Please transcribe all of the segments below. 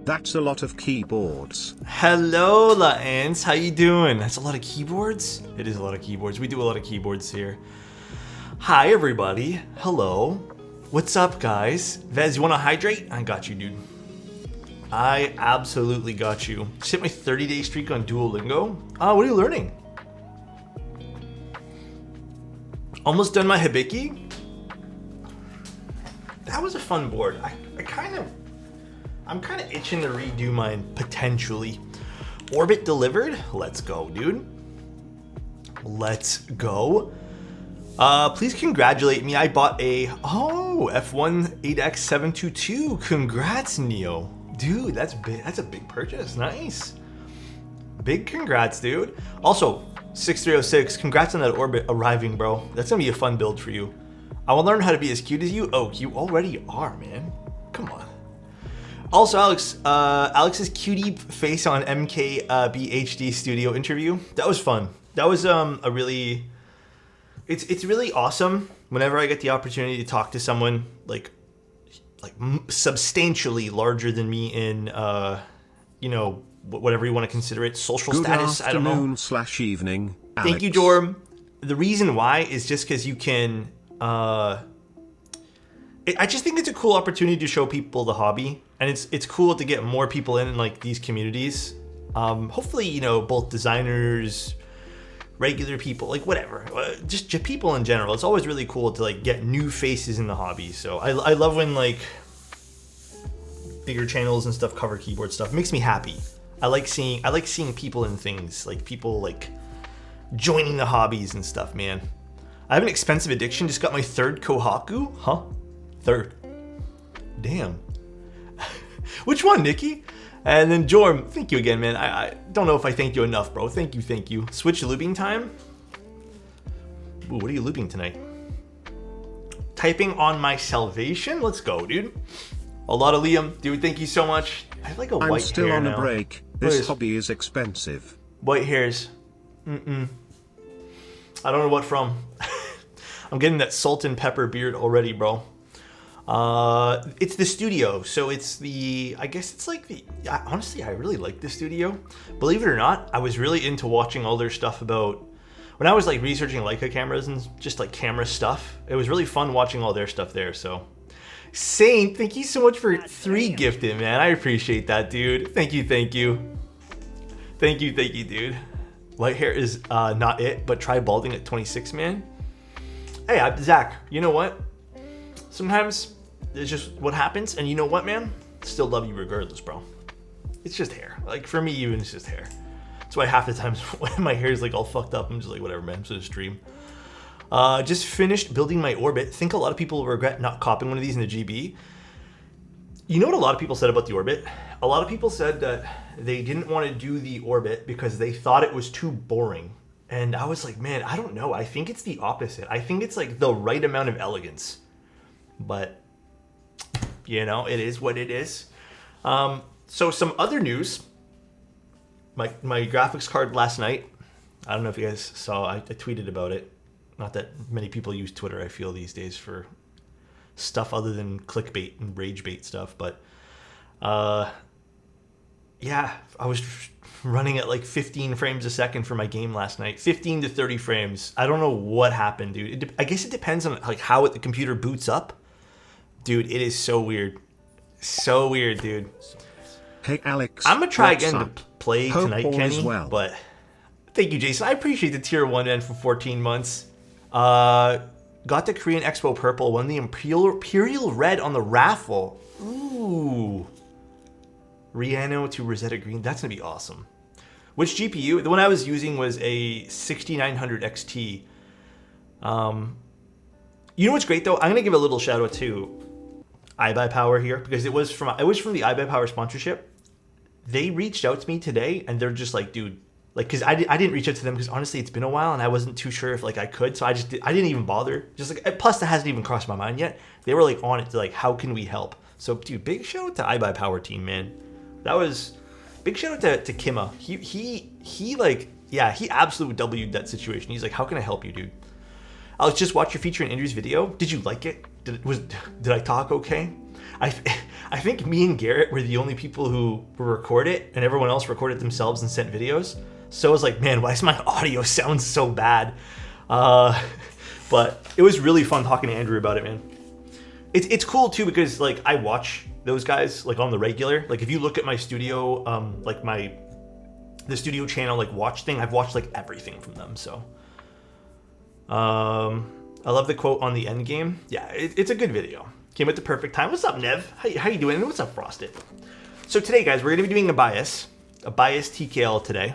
That's a lot of keyboards. Hello, La Ants. How you doing? That's a lot of keyboards? It is a lot of keyboards. We do a lot of keyboards here. Hi, everybody. Hello. What's up, guys? Vez, you want to hydrate? I got you, dude. I absolutely got you. Just hit my 30-day streak on Duolingo. What are you learning? Almost done my Hibiki. That was a fun board. I'm kind of itching to redo mine, potentially. Orbit delivered? Let's go, dude. Let's go. Please congratulate me. I bought a, F1 8X722. Congrats, Neo. Dude, that's big. That's a big purchase. Nice. Big congrats, dude. Also, 6306, congrats on that Orbit arriving, bro. That's gonna be a fun build for you. I will learn how to be as cute as you. Oh, you already are, man. Come on. Also, Alex's cutie face on MKBHD Studio interview. That was fun. That was a really... It's really awesome whenever I get the opportunity to talk to someone like substantially larger than me in, whatever you want to consider it, social status. I don't know. Good afternoon / evening, Alex. Thank you, Jorm. The reason why is just because you can... I just think it's a cool opportunity to show people the hobby, and it's cool to get more people in like these communities. Hopefully, both designers, regular people, like whatever, just people in general. It's always really cool to like get new faces in the hobby. So I love when like bigger channels and stuff cover keyboard stuff. It makes me happy. I like seeing people in things, like people like joining the hobbies and stuff, man. I have an expensive addiction. Just got my 3rd Kohaku. Huh? 3rd. Damn. Which one, Nikki? And then Jorm, thank you again, man. I don't know if I thanked you enough, bro. Thank you. Switch looping time. Ooh, what are you looping tonight? Typing on my salvation? Let's go, dude. A lot of Liam. Dude, thank you so much. I have like a white hair now. I'm still on a break. This hobby is expensive. White hairs. I don't know what from. I'm getting that salt and pepper beard already, bro. It's the studio, so it's the, I guess it's like the, honestly, I really like the studio. Believe it or not, I was really into watching all their stuff about, when I was like researching Leica cameras and just like camera stuff, it was really fun watching all their stuff there, so. Saint, thank you so much for 3 gifted, man. I appreciate that, dude. Thank you. Thank you, dude. White hair is not it, but try balding at 26, man. Hey, Zach, you know what? Sometimes it's just what happens, and you know what, man? Still love you regardless, bro. It's just hair. Like, for me, even, it's just hair. That's why half the times when my hair is, like, all fucked up, I'm just like, whatever, man. It's just a stream. Just finished building my Orbit. Think a lot of people will regret not copying one of these in the GB. You know what a lot of people said about the Orbit? A lot of people said that they didn't want to do the Orbit because they thought it was too boring. And I was like, man, I don't know. I think it's the opposite. I think it's, like, the right amount of elegance. But, it is what it is. So some other news. My graphics card last night. I don't know if you guys saw. I tweeted about it. Not that many people use Twitter, I feel, these days for stuff other than clickbait and rage bait stuff. But, yeah, I was running at like 15 frames a second for my game last night. 15 to 30 frames. I don't know what happened, dude. I guess it depends on like how the computer boots up. Dude, it is so weird. So weird, dude. Hey, Alex. I'm going to try again to play Hope tonight, Kenny. Well. But thank you, Jason. I appreciate the tier 1 man for 14 months. Got the Korean Expo Purple. Won the Imperial Red on the raffle. Ooh. Rihanna to Rosetta Green. That's going to be awesome. Which GPU? The one I was using was a 6900 XT. You know what's great, though? I'm going to give a little shout out to iBuyPower here because it was from the iBuyPower sponsorship. They reached out to me today and they're just like, dude, like, because I didn't reach out to them because honestly it's been a while and I wasn't too sure if like I could, so I didn't even bother. Just like, plus that hasn't even crossed my mind yet. They were like on it to like, how can we help? So dude, big shout out to iBuyPower team, man. That was big shout out to Kima. He like, yeah, he absolutely W'd that situation. He's like, how can I help you, dude? I'll just watch your feature in Andrew's video. Did you like it? Did I talk okay? I I think me and Garrett were the only people who record it, and everyone else recorded themselves and sent videos. So I was like, man, why does my audio sound so bad? But it was really fun talking to Andrew about it, man. It's cool too because like I watch those guys like on the regular. Like if you look at my studio, like the studio channel like watch thing, I've watched like everything from them. So I love the quote on the end game. Yeah, it's a good video. Came at the perfect time. What's up, Nev? How you doing? What's up, Frosted? So today, guys, we're gonna be doing a bias TKL today.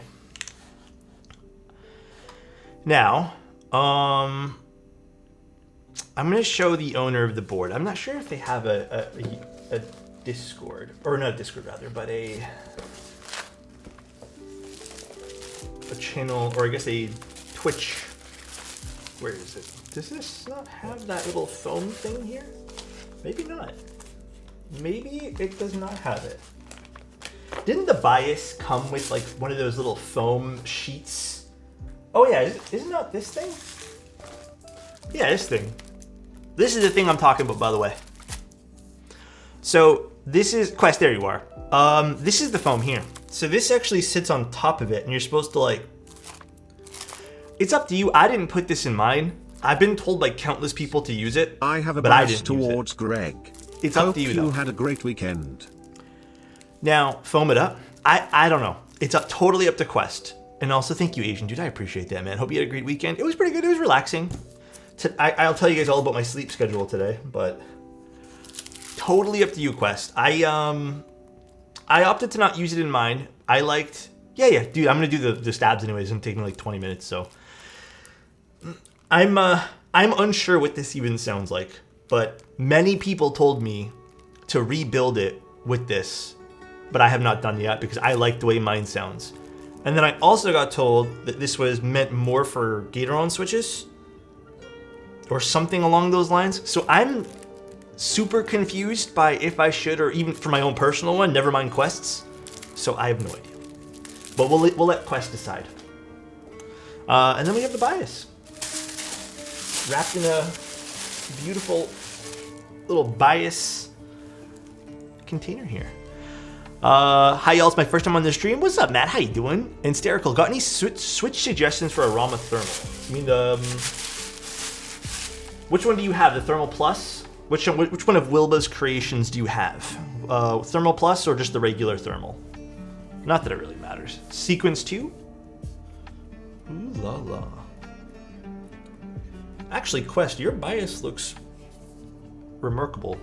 Now, I'm going to show the owner of the board. I'm not sure if they have a Discord, or not a Discord rather, but a channel, or I guess a Twitch. Where is it? Does this not have that little foam thing here? Maybe not. Maybe it does not have it. Didn't the bias come with like one of those little foam sheets? Oh yeah, isn't that this thing? Yeah, this thing. This is the thing I'm talking about, by the way. So this is Quest. There you are. This is the foam here. So this actually sits on top of it, and you're supposed to like. It's up to you. I didn't put this in mine. I've been told by countless people to use it. I have a bias towards Greg. It's up to you, though. You had a great weekend. Now, foam it up. I don't know. It's totally up to Quest. And also, thank you, Asian dude. I appreciate that, man. Hope you had a great weekend. It was pretty good. It was relaxing. I'll tell you guys all about my sleep schedule today, but totally up to you, Quest. I opted to not use it in mine. I liked, yeah, dude. I'm gonna do the stabs anyways. I'm taking like 20 minutes, so I'm unsure what this even sounds like. But many people told me to rebuild it with this, but I have not done yet because I like the way mine sounds. And then I also got told that this was meant more for Gatoron switches or something along those lines. So I'm super confused by if I should, or even for my own personal one, never mind Quest's. So I have no idea. But we'll let Quest decide. And then we have the bias. Wrapped in a beautiful little bias container here. Hi y'all, it's my first time on the stream. What's up, Matt? How you doing? And Sterical, got any switch suggestions for a Rama Thermal? I mean, which one do you have? The Thermal Plus? Which one of Wilba's creations do you have? Thermal Plus or just the regular Thermal? Not that it really matters. Sequence 2? Ooh la la. Actually, Quest, your bias looks remarkable.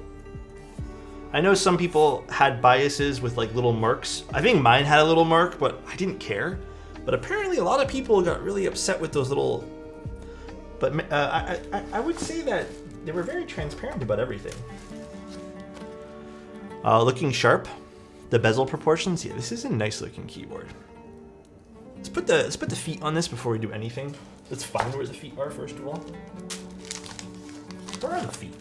I know some people had biases with like little marks. I think mine had a little mark, but I didn't care. But apparently a lot of people got really upset with those little... But I would say that they were very transparent about everything. Looking sharp. The bezel proportions. Yeah, this is a nice looking keyboard. Let's put the feet on this before we do anything. Let's find where the feet are first of all. Where are the feet?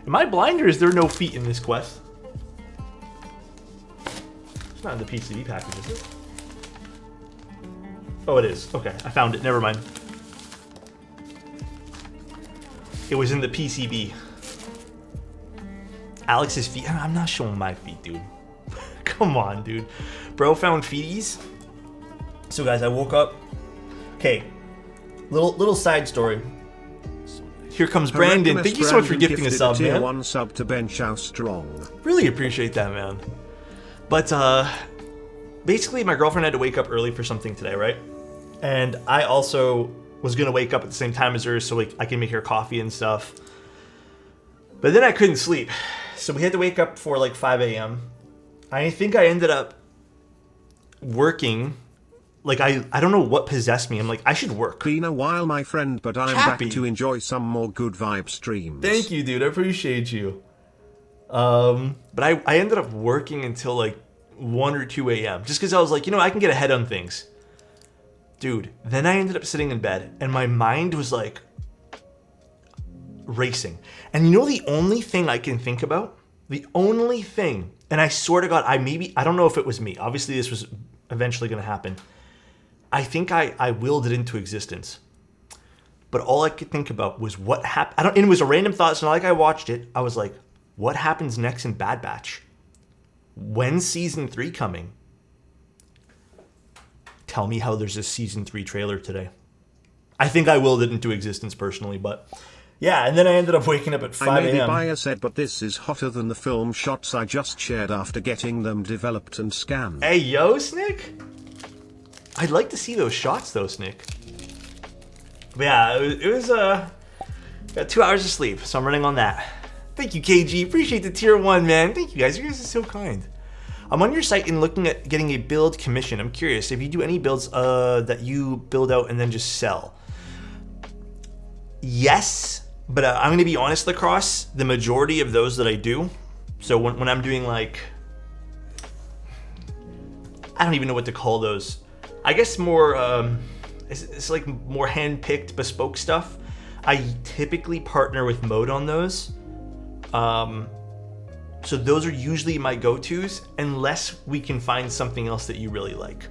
Am I blind or is there no feet in this Quest? It's not in the PCB package, is it? Oh, it is. Okay, I found it. Never mind. It was in the PCB. Alex's feet. I'm not showing my feet, dude. Come on, dude. Bro found feeties. So, guys, I woke up. Okay, little side story. Here comes Brandon. Thank you so much for gifting a sub, man. Tier 1 sub to bench how strong. Really appreciate that, man. But basically, my girlfriend had to wake up early for something today, right? And I also was gonna wake up at the same time as her, so like I can make her coffee and stuff. But then I couldn't sleep, so we had to wake up for like 5 a.m. I think I ended up working. Like, I don't know what possessed me. I'm like, I should work. Been a while, my friend, but I'm Happy. back to enjoy some more good vibe streams. Thank you, dude. I appreciate you. But I ended up working until like 1 or 2 a.m. just because I was like, you know, I can get ahead on things. Dude, then I ended up sitting in bed and my mind was like racing. And you know the only thing I can think about? The only thing, and I swear to God, I don't know if it was me. Obviously, this was eventually going to happen. I think I willed it into existence. but all I could think about was what happened. And it was a random thought. So not like I watched it. I was like, what happens next in Bad Batch? When's season 3 coming? Tell me how there's a season 3 trailer today. I think I willed it into existence personally, but yeah. And then I ended up waking up at 5 I may be a.m. biased, but this is hotter than the film shots I just shared after getting them developed and scanned. Hey, yo, Snick. I'd like to see those shots, though, Snick. But yeah, it was got 2 hours of sleep, so I'm running on that. Thank you, KG. Appreciate the tier 1, man. Thank you, guys. You guys are so kind. I'm on your site and looking at getting a build commission. I'm curious if you do any builds that you build out and then just sell. Yes, but I'm going to be honest, Lacrosse. The majority of those that I do, so when I'm doing like, I don't even know what to call those. I guess more, it's like more hand-picked, bespoke stuff. I typically partner with Mode on those. So those are usually my go-tos, unless we can find something else that you really like.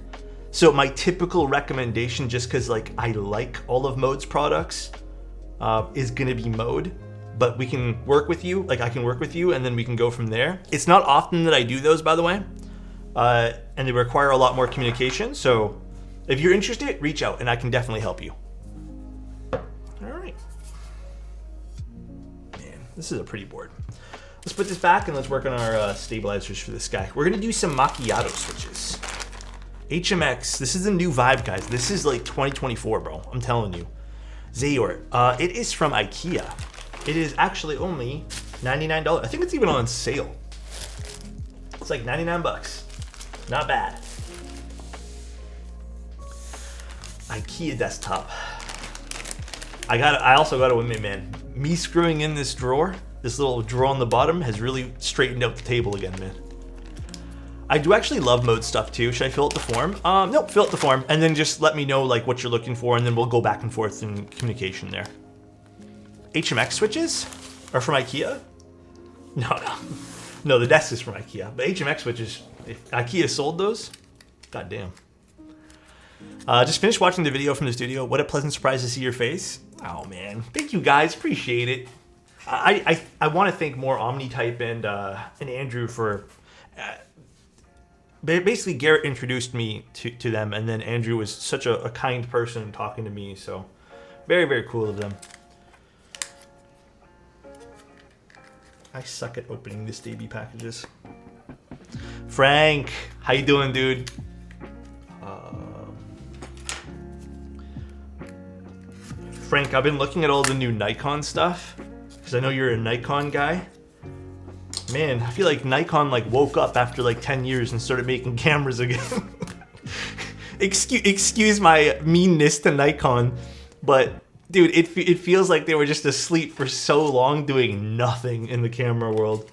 So my typical recommendation, just because like I like all of Mode's products, is gonna be Mode. But we can work with you, like I can work with you, and then we can go from there. It's not often that I do those, by the way, and they require a lot more communication. So if you're interested, reach out, and I can definitely help you. All right. Man, this is a pretty board. Let's put this back and let's work on our stabilizers for this guy. We're gonna do some macchiato switches. HMX, this is a new vibe, guys. This is like 2024, bro. I'm telling you. Zayor, it is from IKEA. It is actually only $99. I think it's even on sale. It's like 99 bucks. Not bad. IKEA desktop. I also gotta admit, man, me screwing in this drawer, this little drawer on the bottom, has really straightened out the table again, man. I do actually love Mode stuff too. Should I fill out the form? Nope, fill out the form, and then just let me know like what you're looking for, and then we'll go back and forth in communication there. HMX switches are from IKEA? No, the desk is from IKEA, but HMX switches, if IKEA sold those, goddamn. Just finished watching the video from the studio. What a pleasant surprise to see your face. Oh man, thank you guys, appreciate it. I want to thank more Omnitype and Andrew for. Basically, Garrett introduced me to them, and then Andrew was such a kind person talking to me. So, very, very cool of them. I suck at opening this DB packages. Frank, how you doing, dude? Frank, I've been looking at all the new Nikon stuff because I know you're a Nikon guy. Man, I feel like Nikon like woke up after like 10 years and started making cameras again. Excuse my meanness to Nikon, but dude, it feels like they were just asleep for so long doing nothing in the camera world.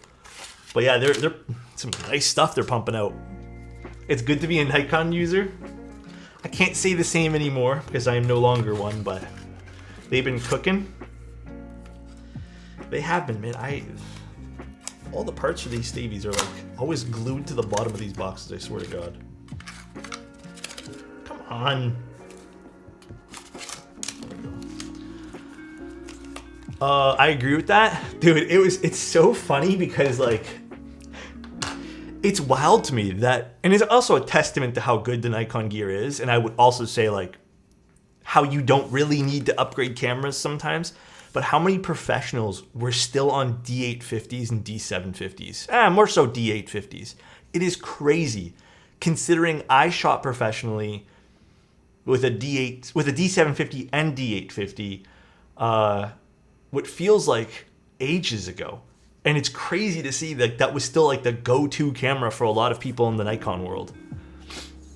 But yeah, they're some nice stuff they're pumping out. It's good to be a Nikon user. I can't say the same anymore because I am no longer one, but they've been cooking. They have been, man. All the parts for these stavies are like always glued to the bottom of these boxes, I swear to God. Come on. I agree with that. Dude, it's so funny because like it's wild to me that, and it's also a testament to how good the Nikon gear is, and I would also say like how you don't really need to upgrade cameras sometimes. But how many professionals were still on D850s and D750s? More so D850s. It is crazy, considering I shot professionally with a D750 and D850, what feels like ages ago. And it's crazy to see that that was still like the go-to camera for a lot of people in the Nikon world.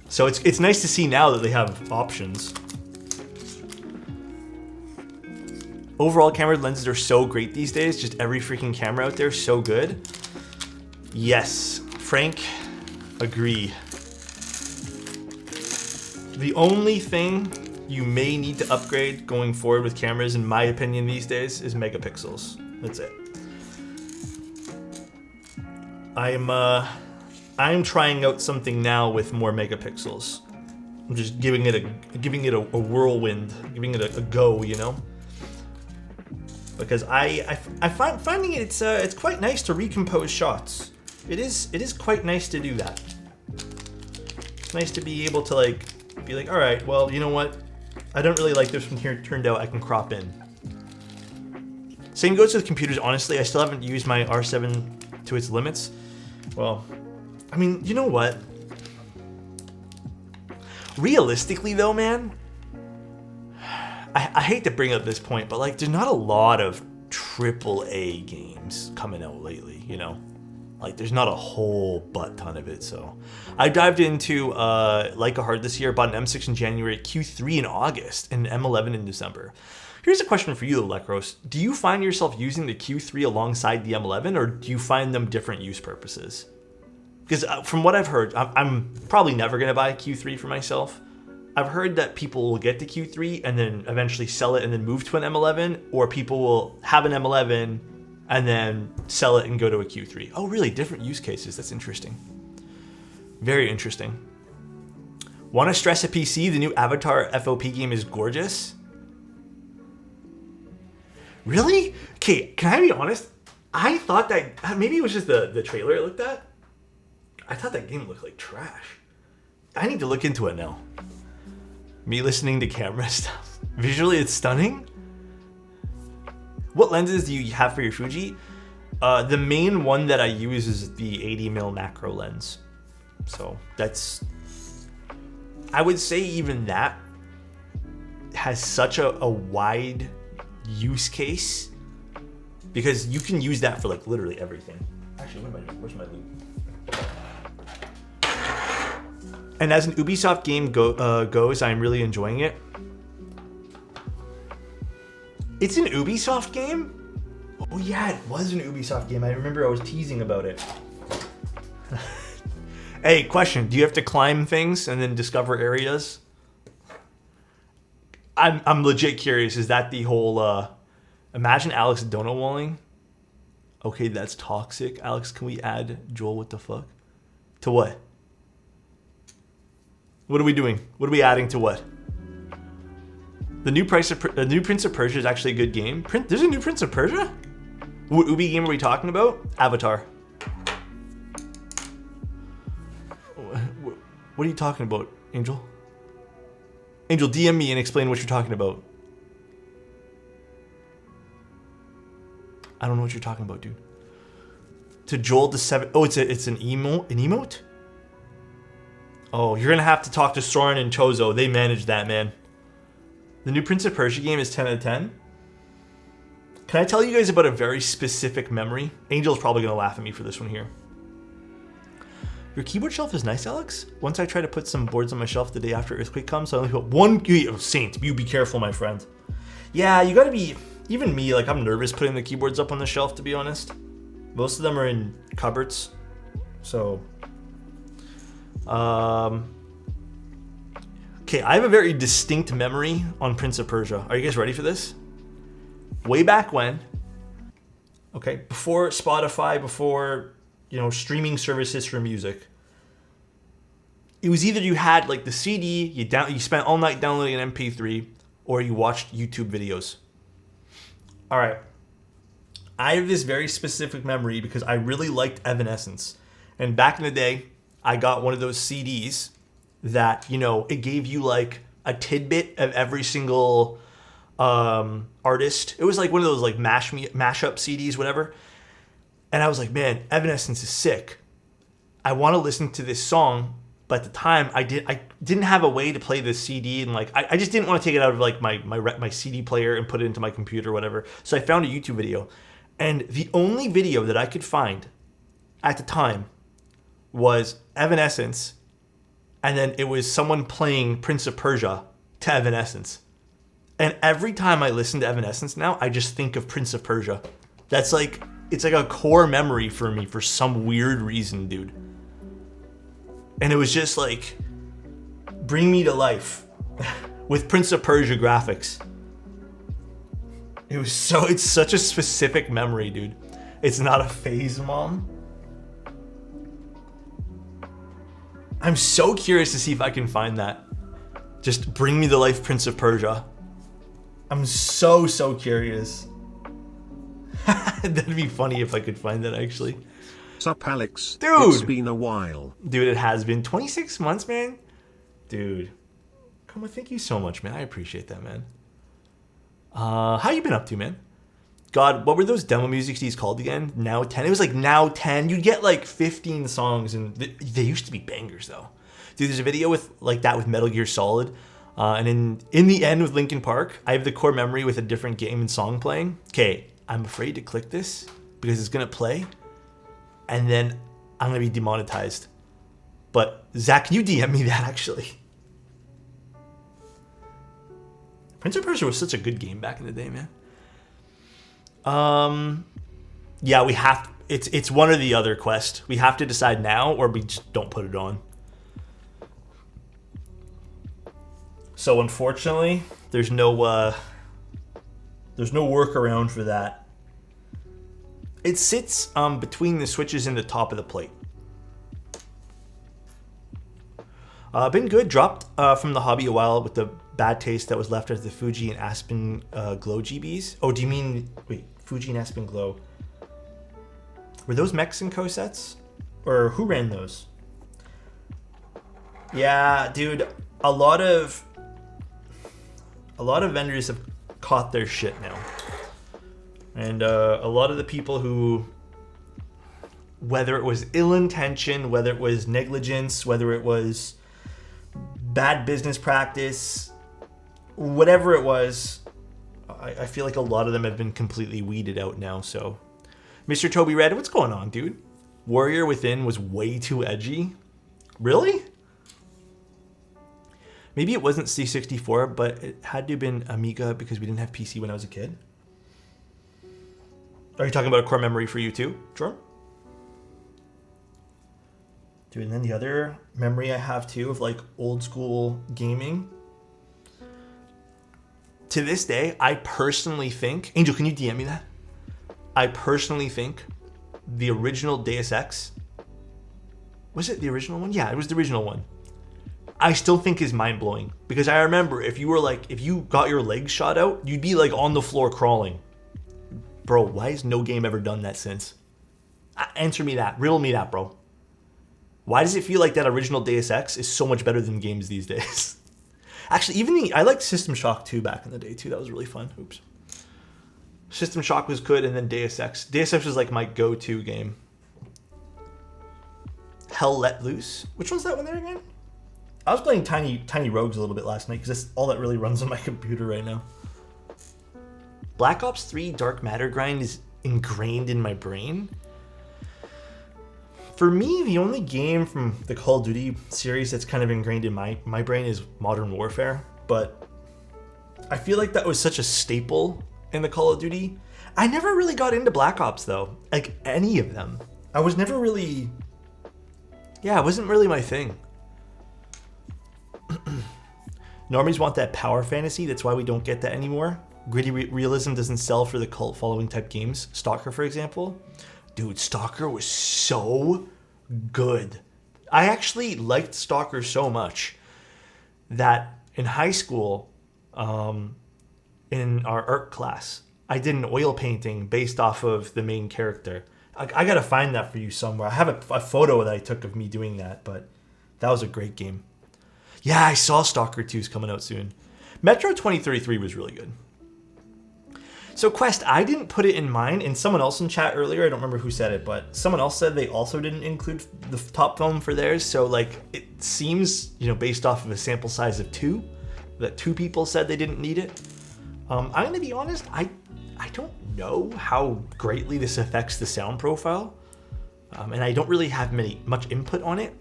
So it's nice to see now that they have options. Overall, camera lenses are so great these days. Just every freaking camera out there is so good. Yes, Frank, agree. The only thing you may need to upgrade going forward with cameras, in my opinion these days, is megapixels. That's it. I'm trying out something now with more megapixels. I'm just giving it a whirlwind, giving it a go, you know? because I find finding it's quite nice to recompose shots. It is quite nice to do that. It's nice to be able to like be like, all right, well, you know what? I don't really like this from here. Turned out I can crop in. Same goes with computers. Honestly, I still haven't used my R7 to its limits. Well, I mean, you know what? Realistically though, man, I hate to bring up this point, but like there's not a lot of AAA games coming out lately, you know? Like there's not a whole butt ton of it, so. I dived into Like a Heart this year, bought an M6 in January, Q3 in August, and an M11 in December. Here's a question for you, Alexotos. Do you find yourself using the Q3 alongside the M11, or do you find them different use purposes? Because from what I've heard, I'm probably never going to buy a Q3 for myself. I've heard that people will get the Q3 and then eventually sell it and then move to an M11, or people will have an M11 and then sell it and go to a Q3. Oh, really? Different use cases. That's interesting. Very interesting. Want to stress a PC? The new Avatar FOP game is gorgeous. Really? Okay, can I be honest? I thought that maybe it was just the trailer it looked at. I thought that game looked like trash. I need to look into it now. Me listening to camera stuff. Visually, it's stunning. What lenses do you have for your Fuji? The main one that I use is the 80mm macro lens. So that's, I would say even that has such a wide use case because you can use that for like literally everything. Actually, where's my loot? And as an Ubisoft game goes, I'm really enjoying it. It's an Ubisoft game? Oh yeah, it was an Ubisoft game. I remember I was teasing about it. Hey, question. Do you have to climb things and then discover areas? I'm legit curious. Is that the whole, imagine Alex donut walling? Okay, that's toxic. Alex, can we add Joel, what the fuck? To what? What are we doing? What are we adding to what? The new Prince of Persia is actually a good game. There's a new Prince of Persia? What Ubi game are we talking about? Avatar. What are you talking about, Angel? Angel, DM me and explain what you're talking about. I don't know what you're talking about, dude. To Joel the 7. Oh, it's an emote? Oh, you're gonna have to talk to Soren and Chozo. They manage that, man. The new Prince of Persia game is 10 out of 10. Can I tell you guys about a very specific memory? Angel's probably gonna laugh at me for this one here. Your keyboard shelf is nice, Alex. Once I try to put some boards on my shelf the day after earthquake comes, I only put one. Oh, Saint, you be careful, my friend. Yeah, you gotta be. Even me, like I'm nervous putting the keyboards up on the shelf, to be honest. Most of them are in cupboards, so. Okay, I have a very distinct memory on Prince of Persia. Are you guys ready for this? Way back when, okay, before Spotify, before, you know, streaming services for music, it was either you had like the CD, you spent all night downloading an MP3, or you watched YouTube videos. All right, I have this very specific memory because I really liked Evanescence, and back in the day, I got one of those CDs that, you know, it gave you like a tidbit of every single artist. It was like one of those like mashup CDs, whatever. And I was like, man, Evanescence is sick. I want to listen to this song, but at the time I didn't have a way to play this CD, and like I just didn't want to take it out of like my CD player and put it into my computer or whatever. So I found a YouTube video, and the only video that I could find at the time was Evanescence, and then it was someone playing Prince of Persia to Evanescence. And every time I listen to Evanescence now, I just think of Prince of Persia. That's like, it's like a core memory for me for some weird reason, dude. And it was just like, bring me to life with Prince of Persia graphics. It's such a specific memory, dude. It's not a phase, Mom. I'm so curious to see if I can find that. Just bring me to life, Prince of Persia. I'm so curious. That'd be funny if I could find that, actually. Sup, Alex? Dude! It's been a while. Dude, it has been 26 months, man. Dude. Come on, thank you so much, man. I appreciate that, man. How you been up to, man? God, what were those demo music CDs called again? Now 10? It was like Now 10. You'd get like 15 songs, and they used to be bangers, though. Dude, there's a video with like that with Metal Gear Solid. And in the end with Linkin Park, I have the core memory with a different game and song playing. Okay, I'm afraid to click this because it's going to play, and then I'm going to be demonetized. But Zach, can you DM me that, actually? Prince of Persia was such a good game back in the day, man. Yeah, we have. It's one or the other, Quest. We have to decide now, or we just don't put it on. So unfortunately, there's no workaround for that. It sits between the switches and the top of the plate. Been good. Dropped from the hobby a while with the bad taste that was left as the Fuji and Aspen Glow GBs. Oh, do you mean... Wait, Fuji and Aspen Glow. Were those Mexico sets? Or who ran those? Yeah, dude. A lot of vendors have caught their shit now. And a lot of the people who... Whether it was ill intention, whether it was negligence, whether it was bad business practice, whatever it was, I feel like a lot of them have been completely weeded out now. So, Mr. Toby Red, what's going on, dude? Warrior Within was way too edgy. Really? Maybe it wasn't C64, but it had to have been Amiga because we didn't have PC when I was a kid. Are you talking about a core memory for you too, Jordan? Dude, and then the other memory I have too of like old school gaming. To this day, I personally think... Angel, can you DM me that? I personally think the original Deus Ex... Was it the original one? Yeah, it was the original one. I still think is mind-blowing. Because I remember if you got your legs shot out, you'd be like on the floor crawling. Bro, why has no game ever done that since? Answer me that. Riddle me that, bro. Why does it feel like that original Deus Ex is so much better than games these days? Actually, I liked System Shock 2 back in the day too. That was really fun. Oops. System Shock was good, and then Deus Ex. Deus Ex was like my go-to game. Hell Let Loose. Which one's that one there again? I was playing Tiny Rogues a little bit last night because that's all that really runs on my computer right now. Black Ops 3 Dark Matter Grind is ingrained in my brain. For me, the only game from the Call of Duty series that's kind of ingrained in my brain is Modern Warfare. But I feel like that was such a staple in the Call of Duty. I never really got into Black Ops, though. Like, any of them. I was never really... Yeah, it wasn't really my thing. Normies want that power fantasy. That's why we don't get that anymore. Gritty realism doesn't sell for the cult following type games. Stalker, for example. Dude, Stalker was so good. I actually liked Stalker so much that in high school, in our art class, I did an oil painting based off of the main character. I gotta find that for you somewhere. I have a photo that I took of me doing that, but that was a great game. Yeah, I saw Stalker 2 is coming out soon. Metro 2033 was really good. So Quest, I didn't put it in mine, and someone else in chat earlier, I don't remember who said it, but someone else said they also didn't include the top phone for theirs. So like, it seems, based off of a sample size of 2, that 2 people said they didn't need it. I'm gonna be honest, I don't know how greatly this affects the sound profile, and I don't really have much input on it.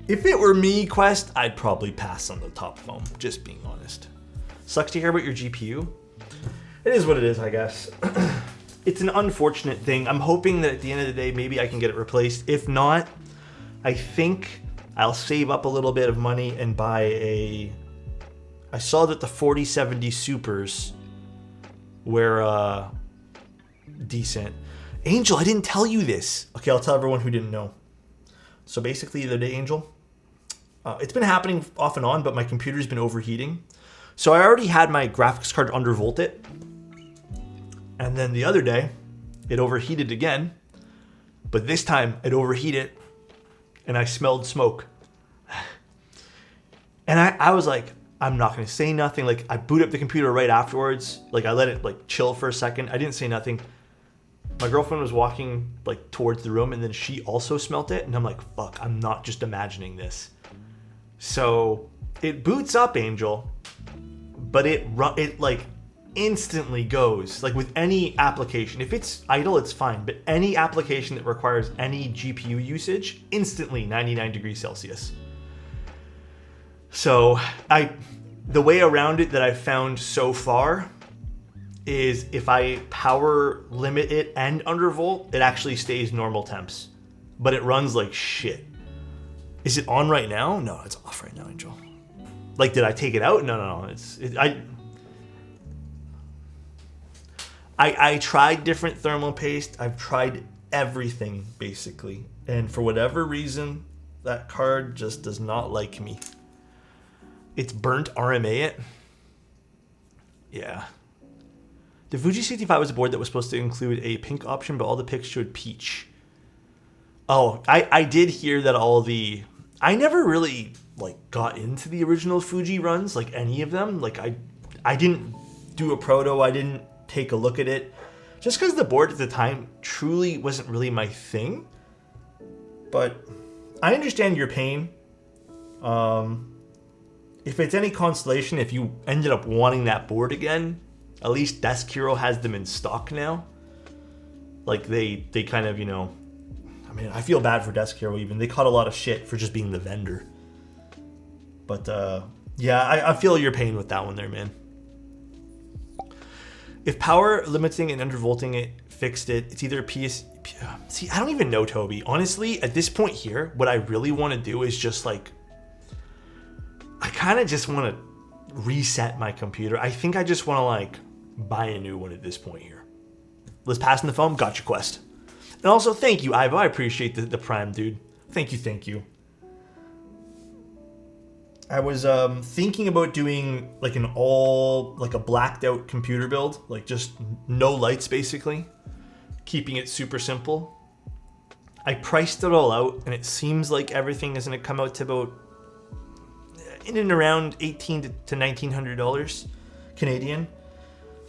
If it were me, Quest, I'd probably pass on the top phone, just being honest. Sucks to hear about your GPU. It is what it is, I guess. It's an unfortunate thing. I'm hoping that at the end of the day, maybe I can get it replaced. If not, I think I'll save up a little bit of money and buy I saw that the 4070 Supers were decent. Angel, I didn't tell you this. Okay, I'll tell everyone who didn't know. So basically the other day, Angel, it's been happening off and on, but my computer's been overheating. So I already had my graphics card undervolt it. And then the other day, it overheated again. But this time, it overheated and I smelled smoke. And I was like, I'm not going to say nothing. Like, I boot up the computer right afterwards. Like, I let it like chill for a second. I didn't say nothing. My girlfriend was walking like towards the room and then she also smelt it. And I'm like, fuck, I'm not just imagining this. So it boots up Angel, but it like instantly goes, like with any application. If it's idle, it's fine. But any application that requires any GPU usage, instantly 99 degrees Celsius. So the way around it that I've found so far is if I power limit it and undervolt, it actually stays normal temps. But it runs like shit. Is it on right now? No, it's off right now, Angel. Like, did I take it out? No. I tried different thermal paste. I've tried everything, basically. And for whatever reason, that card just does not like me. It's burnt RMA it. Yeah. The Fuji 65 was a board that was supposed to include a pink option, but all the pics showed peach. Oh, I did hear that I never really like got into the original Fuji runs, like any of them. Like I didn't do a proto. I didn't take a look at it. Just because the board at the time truly wasn't really my thing. But I understand your pain. If it's any consolation, if you ended up wanting that board again, at least Desk Hero has them in stock now. Like they kind of, I mean, I feel bad for Desk Hero even. They caught a lot of shit for just being the vendor. But yeah, I feel your pain with that one there, man. If power limiting and undervolting it fixed it, it's either See, I don't even know, Toby. Honestly, at this point here, what I really want to do is just like, I kind of just want to reset my computer. I think I just want to like buy a new one at this point here. Let's pass in the foam. Gotcha quest. And also, thank you, Ivo. I appreciate the prime, dude. Thank you. I was thinking about doing like a blacked out computer build, like just no lights basically, keeping it super simple. I priced it all out and it seems like everything is going to come out to about in and around $1,800 to $1,900 Canadian.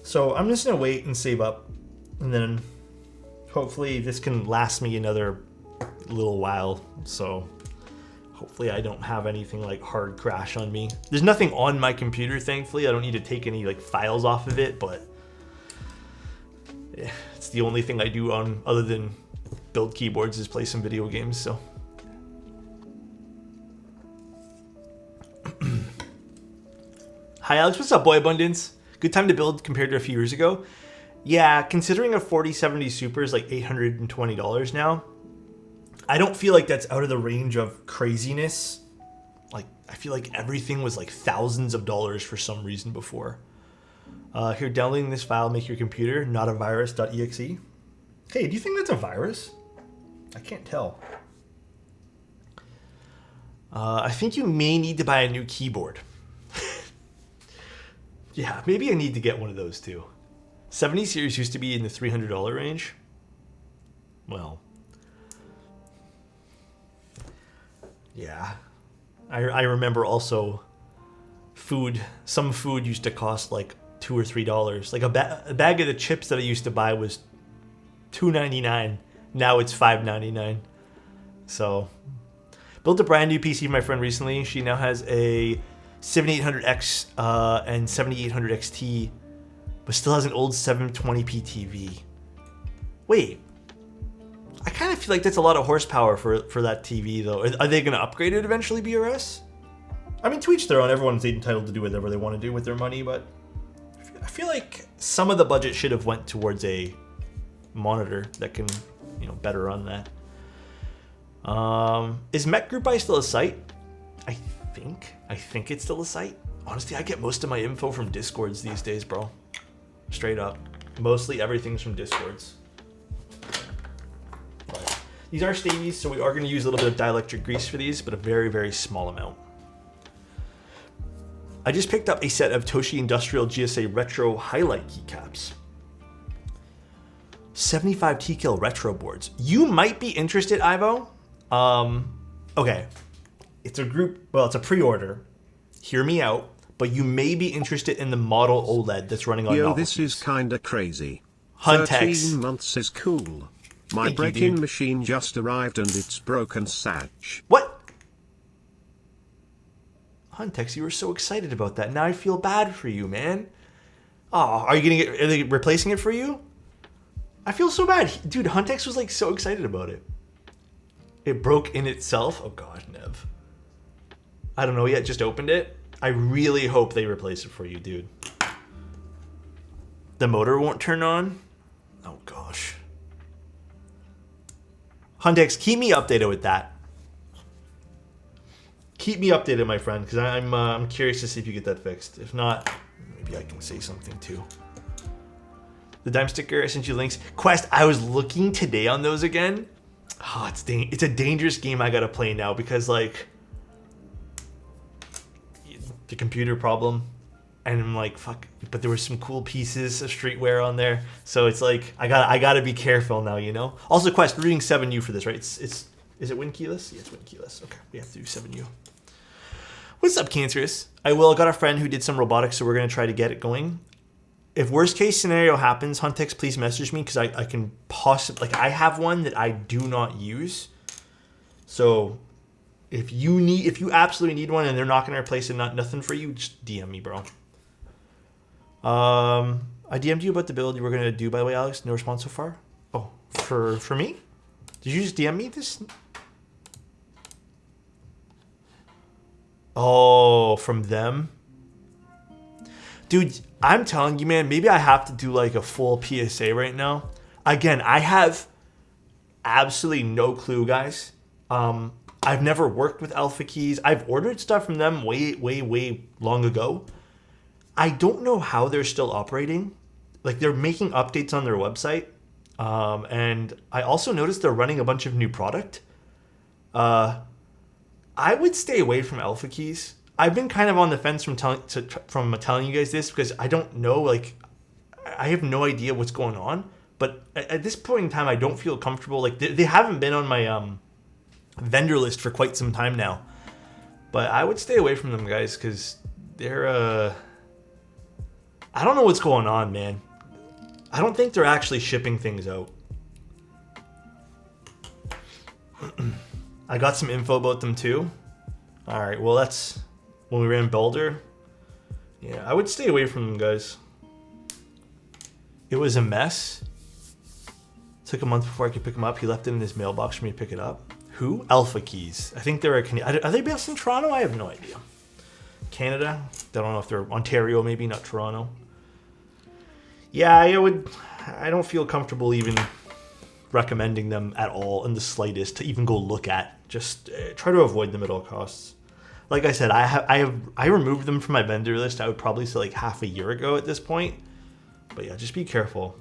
So I'm just going to wait and save up and then hopefully this can last me another little while. So hopefully I don't have anything like hard crash on me. There's nothing on my computer, thankfully. I don't need to take any like files off of it, but yeah, it's the only thing I do on other than build keyboards is play some video games. So hi Alex, what's up, boy abundance? Good time to build compared to a few years ago. Yeah, considering a 4070 Super is like $820 now, I don't feel like that's out of the range of craziness. Like, I feel like everything was like thousands of dollars for some reason before. Here, downloading this file, make your computer not a virus.exe. Hey, do you think that's a virus? I can't tell. I think you may need to buy a new keyboard. Yeah, maybe I need to get one of those too. 70 series used to be in the $300 range. Well, yeah. I remember also some food used to cost like $2 or $3. Like a bag of the chips that I used to buy was $2.99. Now it's $5.99. So, built a brand new PC for my friend recently. She now has a 7800X and 7800 XT, but still has an old 720p TV. Wait, I kind of feel like that's a lot of horsepower for that TV, though. Are they going to upgrade it eventually, BRS? I mean, to each their own. Everyone's entitled to do whatever they want to do with their money, but I feel like some of the budget should have went towards a monitor that can, better run that. Is Mech Group Buy still a site? I think it's still a site. Honestly, I get most of my info from Discords these days, bro. Straight up. Mostly everything's from Discords. But these are stavies, so we are going to use a little bit of dielectric grease for these, but a very, very small amount. I just picked up a set of Toshi Industrial GSA Retro Highlight keycaps. 75 TKIL retro boards. You might be interested, Ivo. Okay. It's a pre-order. Hear me out. But you may be interested in the model OLED that's running on Yo, novelties. this is kinda crazy. Huntex. 13 months is cool. My Thank you, break-in dude. machine just arrived and it's broken, Sag. What? Huntex, you were so excited about that. Now I feel bad for you, man. Oh, are they replacing it for you? I feel so bad. Dude, Huntex was like so excited about it. It broke in itself. Oh god, Nev. I don't know yet, just opened it. I really hope they replace it for you, dude. The motor won't turn on? Oh gosh. Huntex, keep me updated with that. Keep me updated, my friend, because I'm curious to see if you get that fixed. If not, maybe I can say something too. The dime sticker, I sent you links. Quest, I was looking today on those again. Oh, it's a dangerous game I gotta play now because like the computer problem, and I'm like fuck. But there were some cool pieces of streetwear on there, so it's like I gotta be careful now, you know. Also, Quest, we're doing 7U for this, right? Is it win keyless? Yeah, it's win keyless. Okay, we have to do 7U. What's up, Cancerous? I got a friend who did some robotics, so we're gonna try to get it going. If worst case scenario happens, Huntex, please message me because I can possibly I have one that I do not use. So if you absolutely need one and they're not gonna replace it, nothing for you, just DM me, bro. I DM'd you about the build you were gonna do, by the way, Alex. No response so far. Oh, for me? Did you just DM me this? Oh, from them? Dude, I'm telling you, man, maybe I have to do like a full PSA right now. Again, I have absolutely no clue, guys. I've never worked with Alpha Keys. I've ordered stuff from them way long ago. I don't know how they're still operating. Like, they're making updates on their website. And I also noticed they're running a bunch of new product. I would stay away from Alpha Keys. I've been kind of on the fence from telling you guys this because I don't know, like, I have no idea what's going on. But at this point in time, I don't feel comfortable. Like, they haven't been on my vendor list for quite some time now. But I would stay away from them, guys, because they're, I don't know what's going on, man. I don't think they're actually shipping things out. I got some info about them, too. All right, well, that's when we ran Boulder. Yeah, I would stay away from them, guys. It was a mess. Took a month before I could pick them up. He left it in his mailbox for me to pick it up. Who? Alpha Keys. I think they're are they based in Toronto? I have no idea. Canada? I don't know if they're Ontario, maybe, not Toronto. Yeah, I don't feel comfortable even recommending them at all in the slightest to even go look at. Just try to avoid them at all costs. Like I said, I removed them from my vendor list. I would probably say like half a year ago at this point. But yeah, just be careful.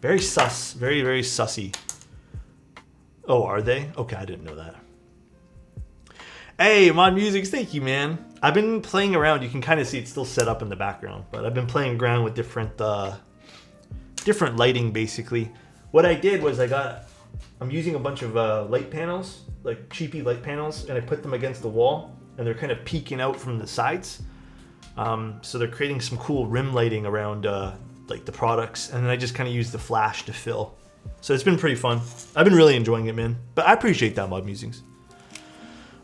Very sus. Very, very sussy. Oh, are they? Okay, I didn't know that. Hey, Mod Musics, thank you, man. I've been playing around. You can kind of see it's still set up in the background, but I've been playing around with different lighting, basically. What I did was I'm using a bunch of light panels, like cheapy light panels, and I put them against the wall, and they're kind of peeking out from the sides. So they're creating some cool rim lighting around like the products, and then I just kind of use the flash to fill. So it's been pretty fun. I've been really enjoying it, man. But I appreciate that, Mod Musings.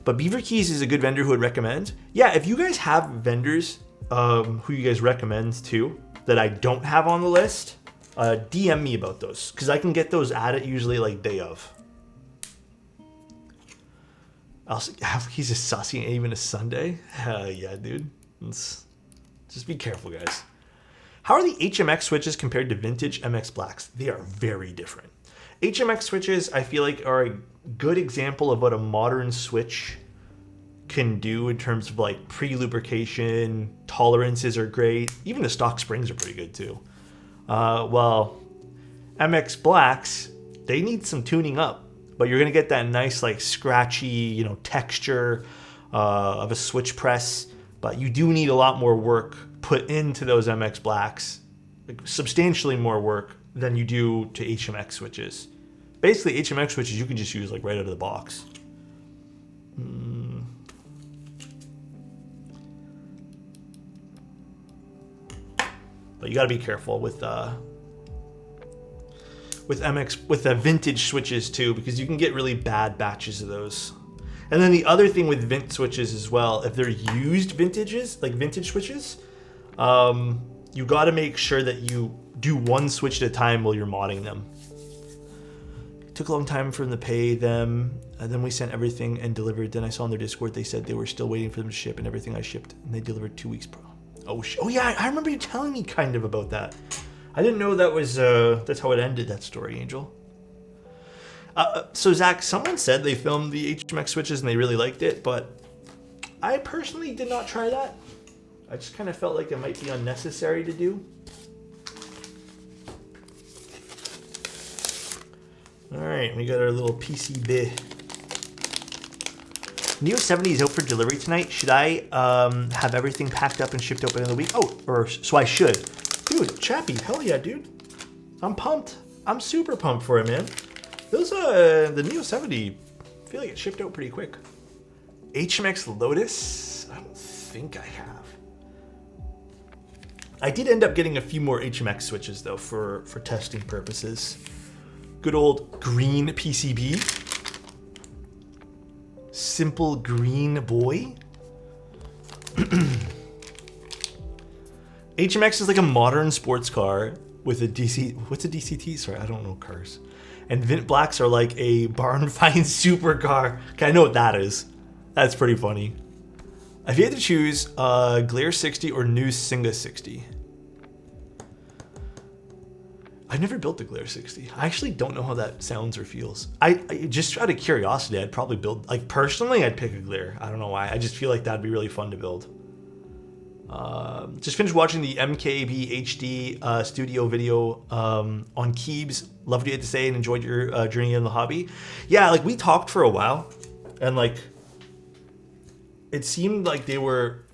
But Beaver Keys is a good vendor who would recommend. Yeah, if you guys have vendors who you guys recommend too that I don't have on the list, DM me about those because I can get those added usually like day of. He's a sussy and even a Sunday. Hell yeah, dude. Just be careful, guys. How are the HMX switches compared to vintage MX Blacks? They are very different. HMX switches, I feel like, are a good example of what a modern switch can do in terms of like pre-lubrication. Tolerances are great. Even the stock springs are pretty good too. Well, MX Blacks, they need some tuning up, but you're gonna get that nice like scratchy, texture of a switch press. But you do need a lot more work put into those MX blacks, like substantially more work than you do to HMX switches. Basically, HMX switches you can just use like right out of the box. But you got to be careful with the vintage switches too, because you can get really bad batches of those. And then the other thing with vint switches as well, if they're used vintages, like vintage switches, you got to make sure that you do one switch at a time while you're modding them. It took a long time for them to pay them. And then we sent everything and delivered. Then I saw on their Discord they said they were still waiting for them to ship, and everything I shipped, and they delivered 2 weeks pro. Oh yeah, I remember you telling me kind of about that. I didn't know that was that's how it ended, that story, Angel. So Zach, someone said they filmed the HMX switches and they really liked it, but I personally did not try that. I just kind of felt like it might be unnecessary to do. All right, we got our little PCB. Neo 70 is out for delivery tonight. Should I have everything packed up and shipped out by the end of the week? Oh, or so I should. Dude, Chappie, hell yeah, dude. I'm pumped. I'm super pumped for it, man. Those the Neo 70, I feel like it shipped out pretty quick. HMX Lotus, I don't think I have. I did end up getting a few more HMX switches though for testing purposes. Good old green PCB. Simple green boy. HMX is like a modern sports car with a DC. What's a DCT? Sorry, I don't know cars. And Vint Blacks are like a barn find supercar. Okay, I know what that is. That's pretty funny. If you had to choose Glare 60 or new Singa 60. I've never built a Glare 60. I actually don't know how that sounds or feels. I just out of curiosity, I'd probably build, like personally, I'd pick a Glare. I don't know why. I just feel like that'd be really fun to build. Just finished watching the MKB HD studio video on Keebs. Loved what you had to say and enjoyed your journey in the hobby. Yeah, like we talked for a while and like it seemed like they were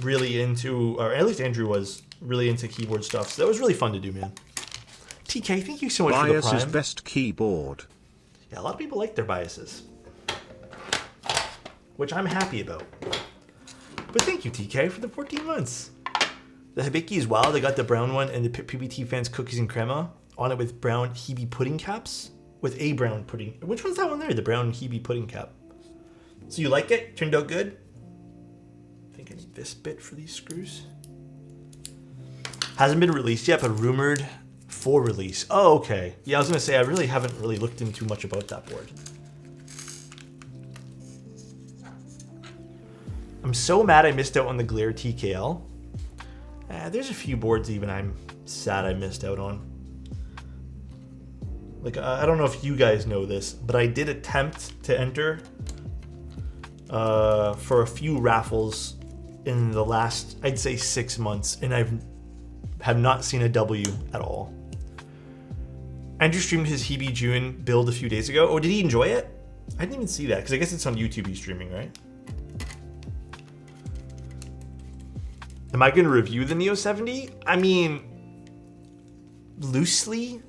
really into, or at least Andrew was really into keyboard stuff. So that was really fun to do, man. TK, thank you so much for the Prime. Bias's best keyboard. Yeah, a lot of people like their biases, which I'm happy about. But thank you, TK, for the 14 months. The Hibiki is wild. I got the brown one and the PBT fans cookies and crema on it with brown Hebe pudding caps. With a brown pudding. Which one's that one there? The brown Hebe pudding cap. So you like it? Turned out good? I think I need this bit for these screws. Hasn't been released yet, but rumored for release. Oh, okay. Yeah, I was going to say, I really haven't really looked into much about that board. I'm so mad I missed out on the Glare TKL. There's a few boards even I'm sad I missed out on. Like, I don't know if you guys know this, but I did attempt to enter for a few raffles in the last, I'd say 6 months, and have not seen a W at all. Andrew streamed his Hebe June build a few days ago. Oh, did he enjoy it? I didn't even see that, because I guess it's on YouTube he's streaming, right? Am I going to review the Neo 70? I mean, loosely,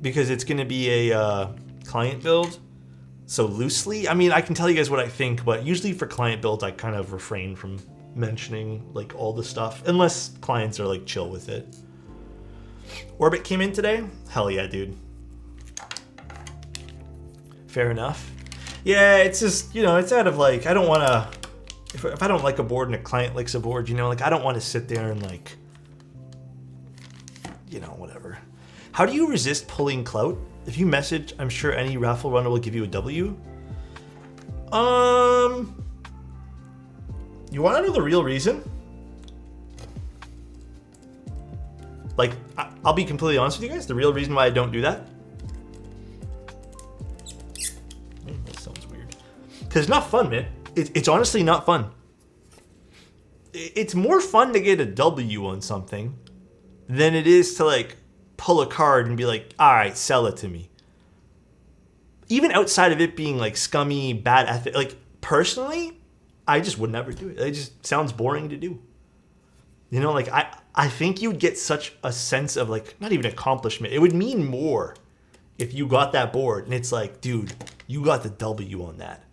because it's going to be a client build. So loosely, I mean, I can tell you guys what I think, but usually for client builds, I kind of refrain from mentioning like all the stuff, unless clients are like chill with it. Orbit came in today? Hell yeah, dude. Fair enough. Yeah, it's just, you know, it's out of like, I don't want to, if I don't like a board and a client likes a board, you know, like I don't want to sit there and like, you know, whatever. How do you resist pulling clout? If you message, I'm sure any raffle runner will give you a W. You want to know the real reason? Like, I'll be completely honest with you guys. The real reason why I don't do that. That sounds weird. Because it's not fun, man. It's honestly not fun. It's more fun to get a W on something than it is to like pull a card and be like, all right, sell it to me. Even outside of it being like scummy, bad ethic, like personally, I just would never do it. It just sounds boring to do. You know, like I think you'd get such a sense of like, not even accomplishment. It would mean more if you got that board and it's like, dude, you got the W on that.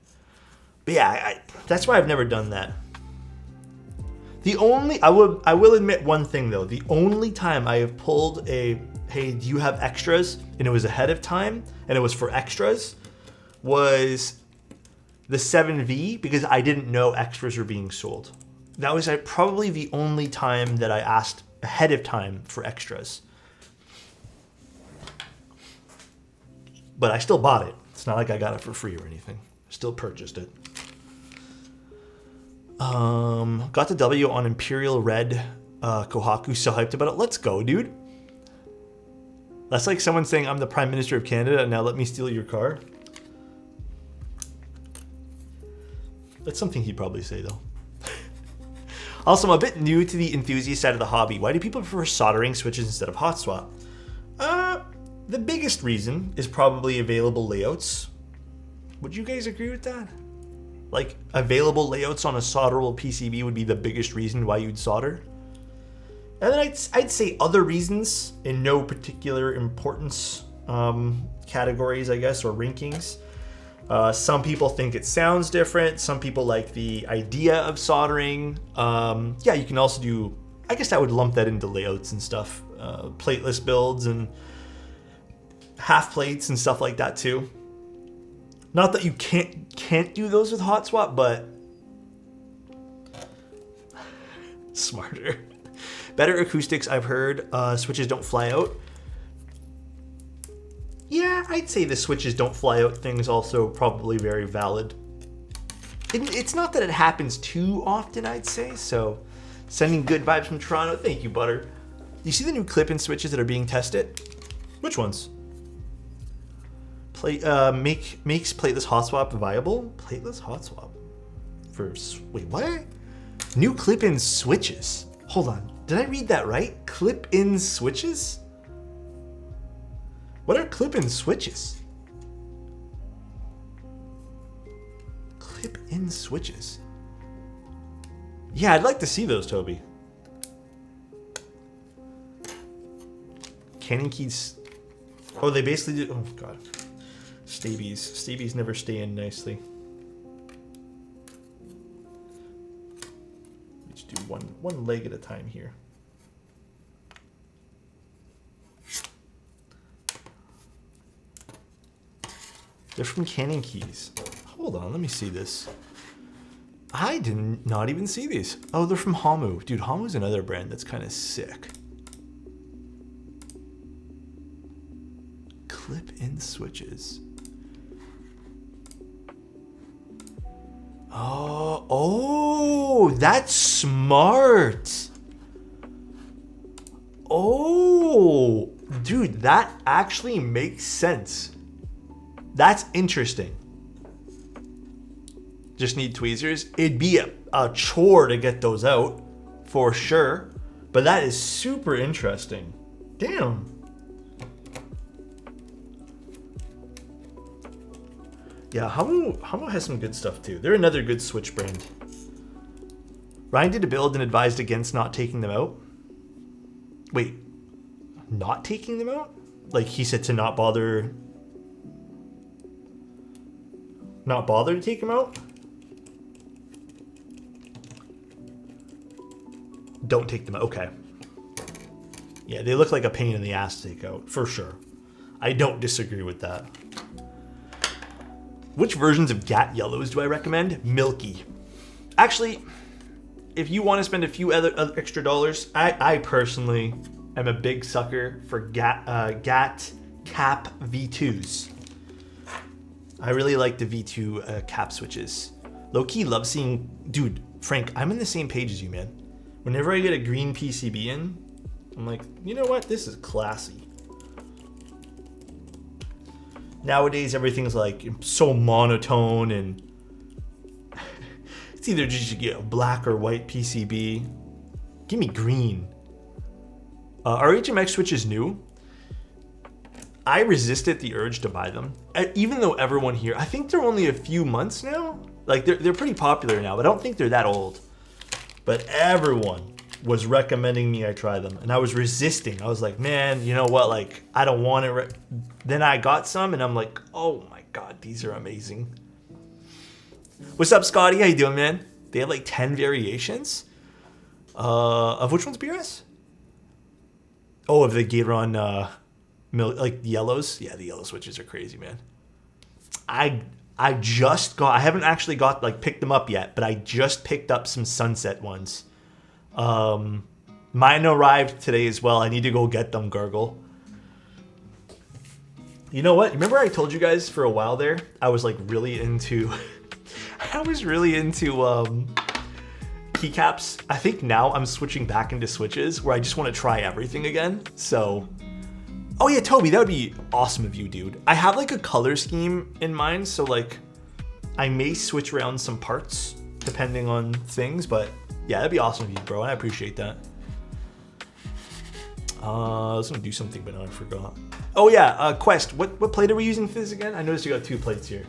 But yeah, that's why I've never done that. I will admit one thing though. The only time I have pulled a, hey, do you have extras? And it was ahead of time and it was for extras, was the 7V, because I didn't know extras were being sold. That was probably the only time that I asked ahead of time for extras. But I still bought it. It's not like I got it for free or anything. Still purchased it. Got the W on Imperial Red. Kohaku, so hyped about it. Let's go, dude. That's like someone saying, I'm the Prime Minister of Canada and now let me steal your car. That's something he'd probably say though. Also, I'm a bit new to the enthusiast side of the hobby. Why do people prefer soldering switches instead of hot swap? The biggest reason is probably available layouts. Would you guys agree with that? Like, available layouts on a solderable PCB would be the biggest reason why you'd solder. And then I'd say other reasons in no particular importance categories, I guess, or rankings. Some people think it sounds different. Some people like the idea of soldering. Yeah, you can also do, I guess I would lump that into layouts and stuff. Plateless builds and half plates and stuff like that too. Not that you can't do those with hot swap, but smarter. Better acoustics, I've heard. Switches don't fly out. Yeah, I'd say the switches don't fly out thing is also probably very valid. It's not that it happens too often, I'd say, so sending good vibes from Toronto. Thank you, Butter. You see the new clip-in switches that are being tested? Which ones? Makes plateless hot swap viable? Plateless hot swap? Wait, what? New clip-in switches. Hold on, did I read that right? Clip-in switches? What are clip-in switches? Clip-in switches. Yeah, I'd like to see those, Toby. Cannon keys. Oh, they basically do. Oh god. Stabies. Stabies never stay in nicely. Let's do one leg at a time here. They're from Cannon Keys. Hold on, let me see this. I did not even see these. Oh, they're from Hamu. Dude, Hamu's another brand that's kind of sick. Clip-in switches. Oh, that's smart. Oh, dude, that actually makes sense. That's interesting. Just need tweezers. It'd be a chore to get those out, for sure. But that is super interesting. Damn. Yeah, Hamu has some good stuff too. They're another good switch brand. Ryan did a build and advised against not taking them out. Wait, not taking them out? Like he said to not bother to take them out? Don't take them out, okay. Yeah, they look like a pain in the ass to take out, for sure. I don't disagree with that. Which versions of GAT yellows do I recommend? Milky. Actually, if you want to spend a few other extra dollars, I personally am a big sucker for GAT cap V2s. I really like the V2 cap switches. Low-key love seeing... Dude, Frank, I'm on the same page as you, man. Whenever I get a green PCB in, I'm like, you know what? This is classy. Nowadays, everything's like so monotone and it's either just you get a black or white PCB. Give me green. Are HMX switches new? I resisted the urge to buy them. Even though everyone here, I think they're only a few months now. Like they're pretty popular now, but I don't think they're that old. But everyone was recommending me I try them, and I was resisting. I was like, man, you know what? Like, I don't want it. Then I got some, and I'm like, oh my god, these are amazing. What's up, Scotty? How you doing, man? They have like 10 variations. Of which one's BRS? Oh, of the Gateron, like yellows. Yeah, the yellow switches are crazy, man. I just got. I haven't actually got picked them up yet, but I just picked up some sunset ones. Mine arrived today as well. I need to go get them, Gargle. You know what? Remember I told you guys for a while there, I was like really into I was really into keycaps. I think now I'm switching back into switches where I just want to try everything again. So, oh yeah, Toby, that would be awesome of you, dude. I have like a color scheme in mind, so like I may switch around some parts depending on things, but yeah, that'd be awesome of you, bro. I appreciate that. I was gonna do something, but now I forgot. Oh yeah, Quest. What plate are we using for this again? I noticed you got 2 plates here.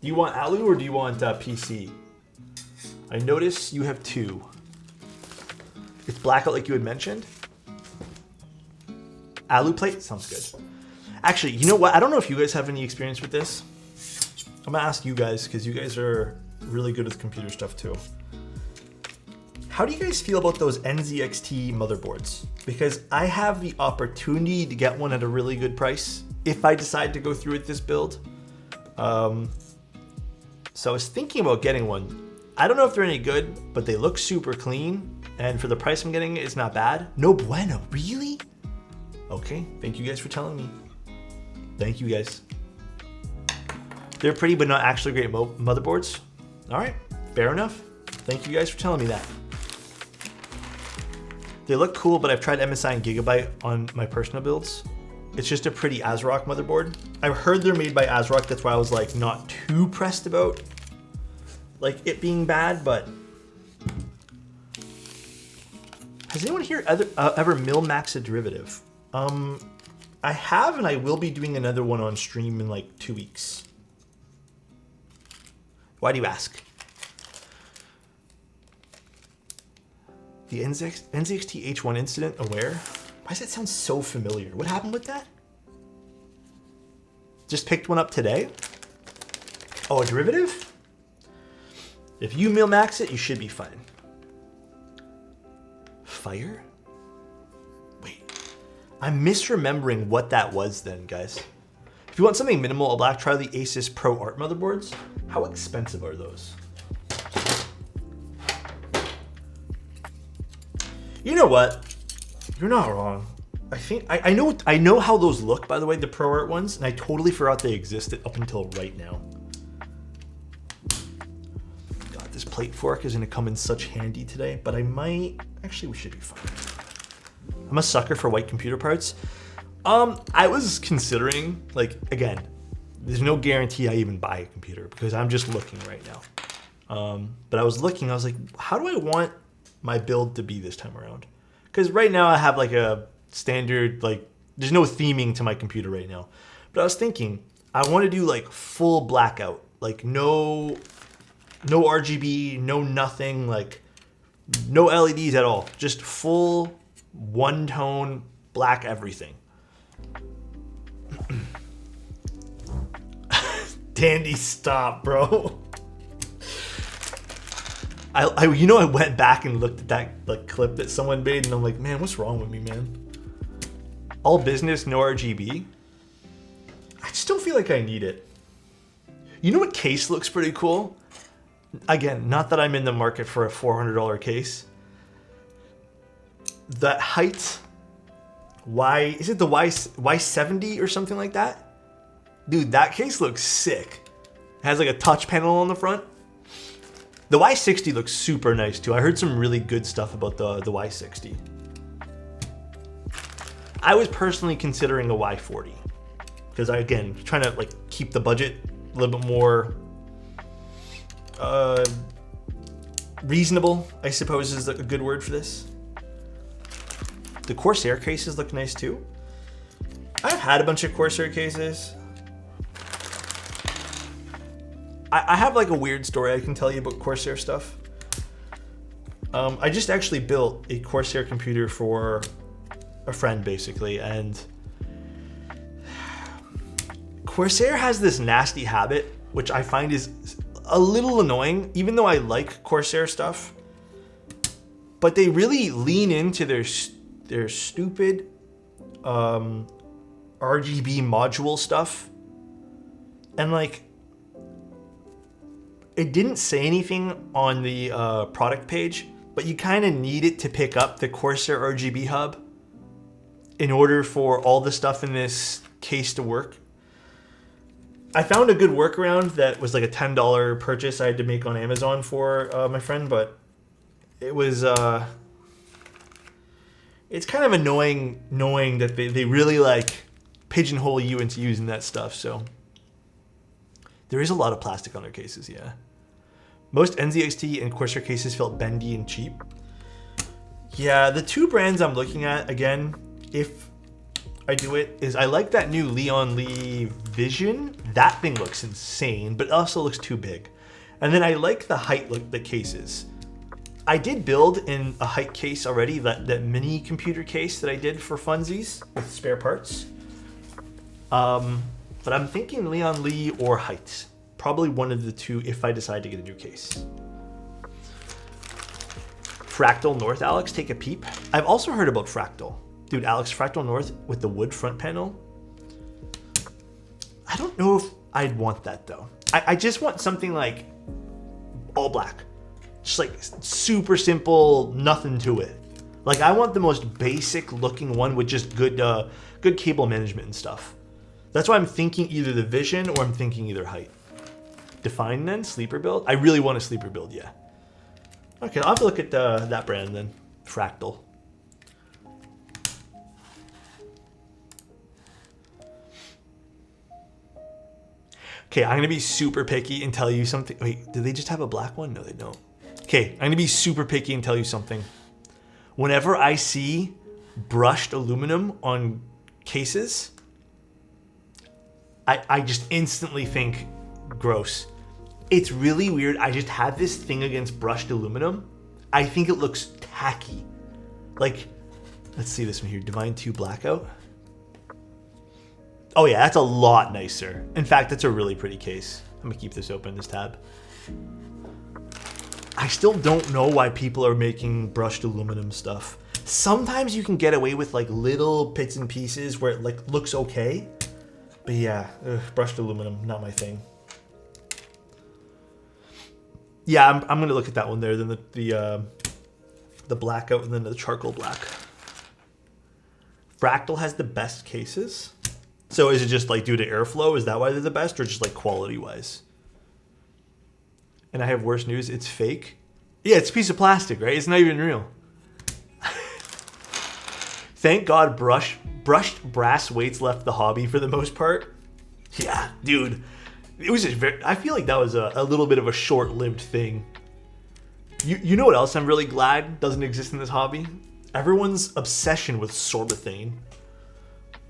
Do you want Alu or do you want PC? I notice you have 2. It's blackout like you had mentioned. Alu plate sounds good. Actually, you know what? I don't know if you guys have any experience with this. I'm gonna ask you guys because you guys are really good with computer stuff too. How do you guys feel about those NZXT motherboards? Because I have the opportunity to get one at a really good price if I decide to go through with this build. So I was thinking about getting one. I don't know if they're any good, but they look super clean. And for the price I'm getting, it's not bad. No bueno, really? Okay, thank you guys for telling me. Thank you guys. They're pretty, but not actually great motherboards. All right, fair enough. Thank you guys for telling me that. They look cool, but I've tried MSI and Gigabyte on my personal builds. It's just a pretty ASRock motherboard. I've heard they're made by ASRock, that's why I was like not too pressed about like it being bad, but has anyone here ever mil-maxed a derivative? I have, and I will be doing another one on stream in like 2 weeks. Why do you ask? The NZXT H1 incident, aware? Why does that sound so familiar? What happened with that? Just picked one up today? Oh, a derivative? If you mil-max it, you should be fine. Fire? Wait, I'm misremembering what that was then, guys. If you want something minimal, I'll black try the Asus Pro Art motherboards. How expensive are those? You know what? You're not wrong. I think I know how those look, by the way, the Pro Art ones, and I totally forgot they existed up until right now. God, this plate fork is gonna come in such handy today, but I might actually we should be fine. I'm a sucker for white computer parts. I was considering, like, again, there's no guarantee I even buy a computer because I'm just looking right now. But I was looking, I was like, how do I want my build to be this time around? Because right now I have like a standard, like there's no theming to my computer right now. But I was thinking I want to do like full blackout, like no RGB, no nothing, like no LEDs at all, just full one tone black everything. Dandy, stop, bro. I went back and looked at that like clip that someone made, and I'm like, man, what's wrong with me, man? All business, no RGB. I just don't feel like I need it. You know what case looks pretty cool? Again, not that I'm in the market for a $400 case. That height, is it the Y70 or something like that? Dude, that case looks sick. It has like a touch panel on the front. The Y60 looks super nice too. I heard some really good stuff about the Y60. I was personally considering a Y40 because again, trying to like keep the budget a little bit more reasonable, I suppose is a good word for this. The Corsair cases look nice too. I've had a bunch of Corsair cases. I have like a weird story I can tell you about Corsair stuff. I just actually built a Corsair computer for a friend basically, and Corsair has this nasty habit, which I find is a little annoying, even though I like Corsair stuff. But they really lean into their stupid RGB module stuff. And like, it didn't say anything on the product page, but you kind of need it to pick up the Corsair RGB hub in order for all the stuff in this case to work. I found a good workaround that was like a $10 purchase I had to make on Amazon for my friend, but it was it's kind of annoying knowing that they really like pigeonhole you into using that stuff. So there is a lot of plastic on their cases, yeah. Most NZXT and Corsair cases felt bendy and cheap. Yeah, the two brands I'm looking at, again, if I do it, is I like that new Leon Lee Vision. That thing looks insane, but it also looks too big. And then I like the height look, the cases. I did build in a height case already, that mini computer case that I did for funsies with spare parts. But I'm thinking Leon Lee or height. Probably one of the two if I decide to get a new case. Fractal North, Alex, take a peep. I've also heard about Fractal. Dude, Alex, Fractal North with the wood front panel. I don't know if I'd want that though. I just want something like all black. Just like super simple, nothing to it. Like I want the most basic looking one with just good cable management and stuff. That's why I'm thinking either the Vision or I'm thinking either height. Define then, sleeper build? I really want a sleeper build, yeah. Okay, I'll have to look at that brand then, Fractal. Okay, I'm gonna be super picky and tell you something. Wait, do they just have a black one? No, they don't. Okay, I'm gonna be super picky and tell you something. Whenever I see brushed aluminum on cases, I just instantly think gross. It's really weird. I just have this thing against brushed aluminum. I think it looks tacky. Like, let's see this one here. Divine 2 Blackout. Oh yeah, that's a lot nicer. In fact, that's a really pretty case. I'm gonna keep this open, this tab. I still don't know why people are making brushed aluminum stuff. Sometimes you can get away with like little bits and pieces where it like looks okay. But yeah, brushed aluminum, not my thing. Yeah, I'm gonna look at that one there, then the blackout and then the charcoal black. Fractal has the best cases. So is it just like due to airflow? Is that why they're the best, or just like quality wise? And I have worse news, it's fake. Yeah, it's a piece of plastic, right? It's not even real. Thank God brushed brass weights left the hobby for the most part. Yeah, dude. It was just I feel like that was a little bit of a short-lived thing. You know what else I'm really glad doesn't exist in this hobby? Everyone's obsession with sorbethane.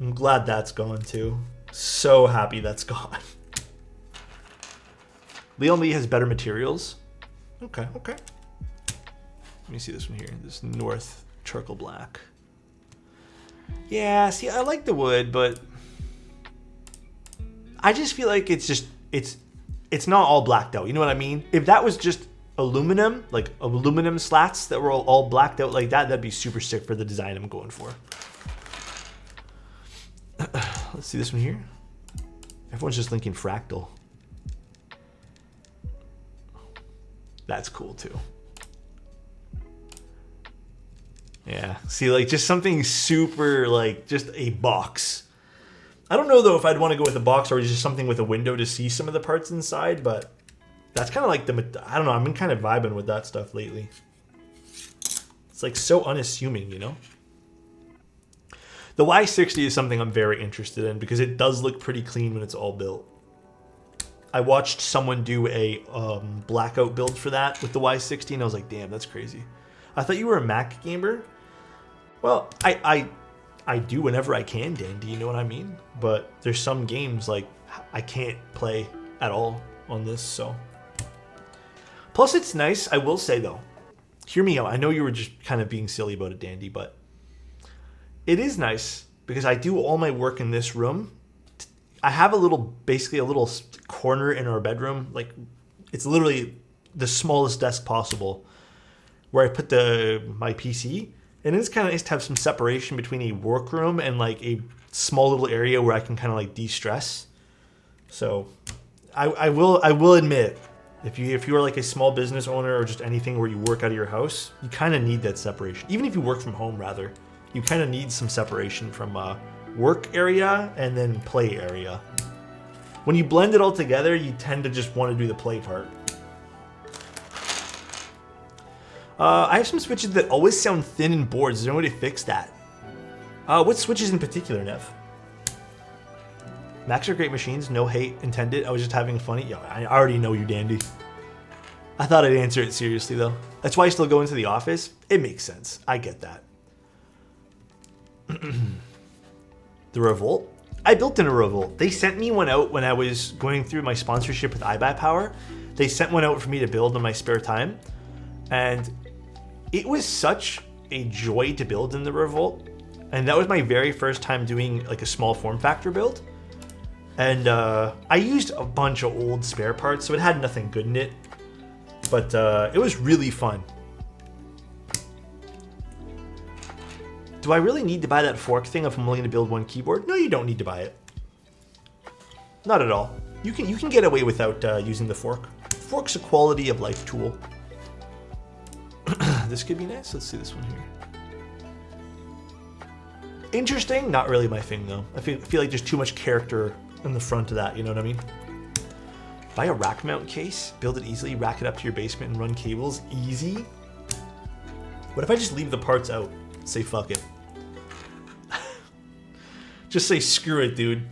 I'm glad that's gone too. So happy that's gone. Leon Lee has better materials. Okay. Let me see this one here. This North charcoal black. Yeah, see, I like the wood, but I just feel like it's not all blacked out. You know what I mean? If that was just aluminum, like aluminum slats that were all blacked out like that, that'd be super sick for the design I'm going for. Let's see this one here. Everyone's just linking Fractal. That's cool too. Yeah, see, like just something super, like just a box. I don't know though if I'd want to go with a box or just something with a window to see some of the parts inside, but that's kind of like I don't know, I've been kind of vibing with that stuff lately. It's like so unassuming, you know? The Y60 is something I'm very interested in because it does look pretty clean when it's all built. I watched someone do a blackout build for that with the Y60 and I was like, damn, that's crazy. I thought you were a Mac gamer. Well, I do whenever I can, Dan. Do you know what I mean? But there's some games like I can't play at all on this, so. Plus it's nice, I will say though, hear me out. I know you were just kind of being silly about it, Dandy, but it is nice because I do all my work in this room. I have basically a little corner in our bedroom. Like, it's literally the smallest desk possible where I put my PC. And it's kind of nice to have some separation between a workroom and like a small little area where I can kind of like de-stress. So I will admit, if you are like a small business owner or just anything where you work out of your house, you kind of need that separation. Even if you work from home, rather, you kind of need some separation from work area and then play area. When you blend it all together, you tend to just want to do the play part. I have some switches that always sound thin in boards. Is there a way to fix that? What switches in particular, Nev? Macs are great machines. No hate intended. I was just having fun. Yo, I already know you, Dandy. I thought I'd answer it seriously, though. That's why I still go into the office. It makes sense. I get that. The Revolt? I built in a Revolt. They sent me one out when I was going through my sponsorship with iBuyPower. They sent one out for me to build in my spare time. And it was such a joy to build in the Revolt. And that was my very first time doing like a small form factor build. And I used a bunch of old spare parts, so it had nothing good in it. But it was really fun. Do I really need to buy that fork thing if I'm willing to build one keyboard? No, you don't need to buy it. Not at all. You can get away without using the fork. Fork's a quality of life tool. This could be nice. Let's see this one here. Interesting. Not really my thing, though. I feel like there's too much character in the front of that. You know what I mean? Buy a rack mount case. Build it easily. Rack it up to your basement and run cables. Easy. What if I just leave the parts out? Say fuck it. Just say screw it, dude.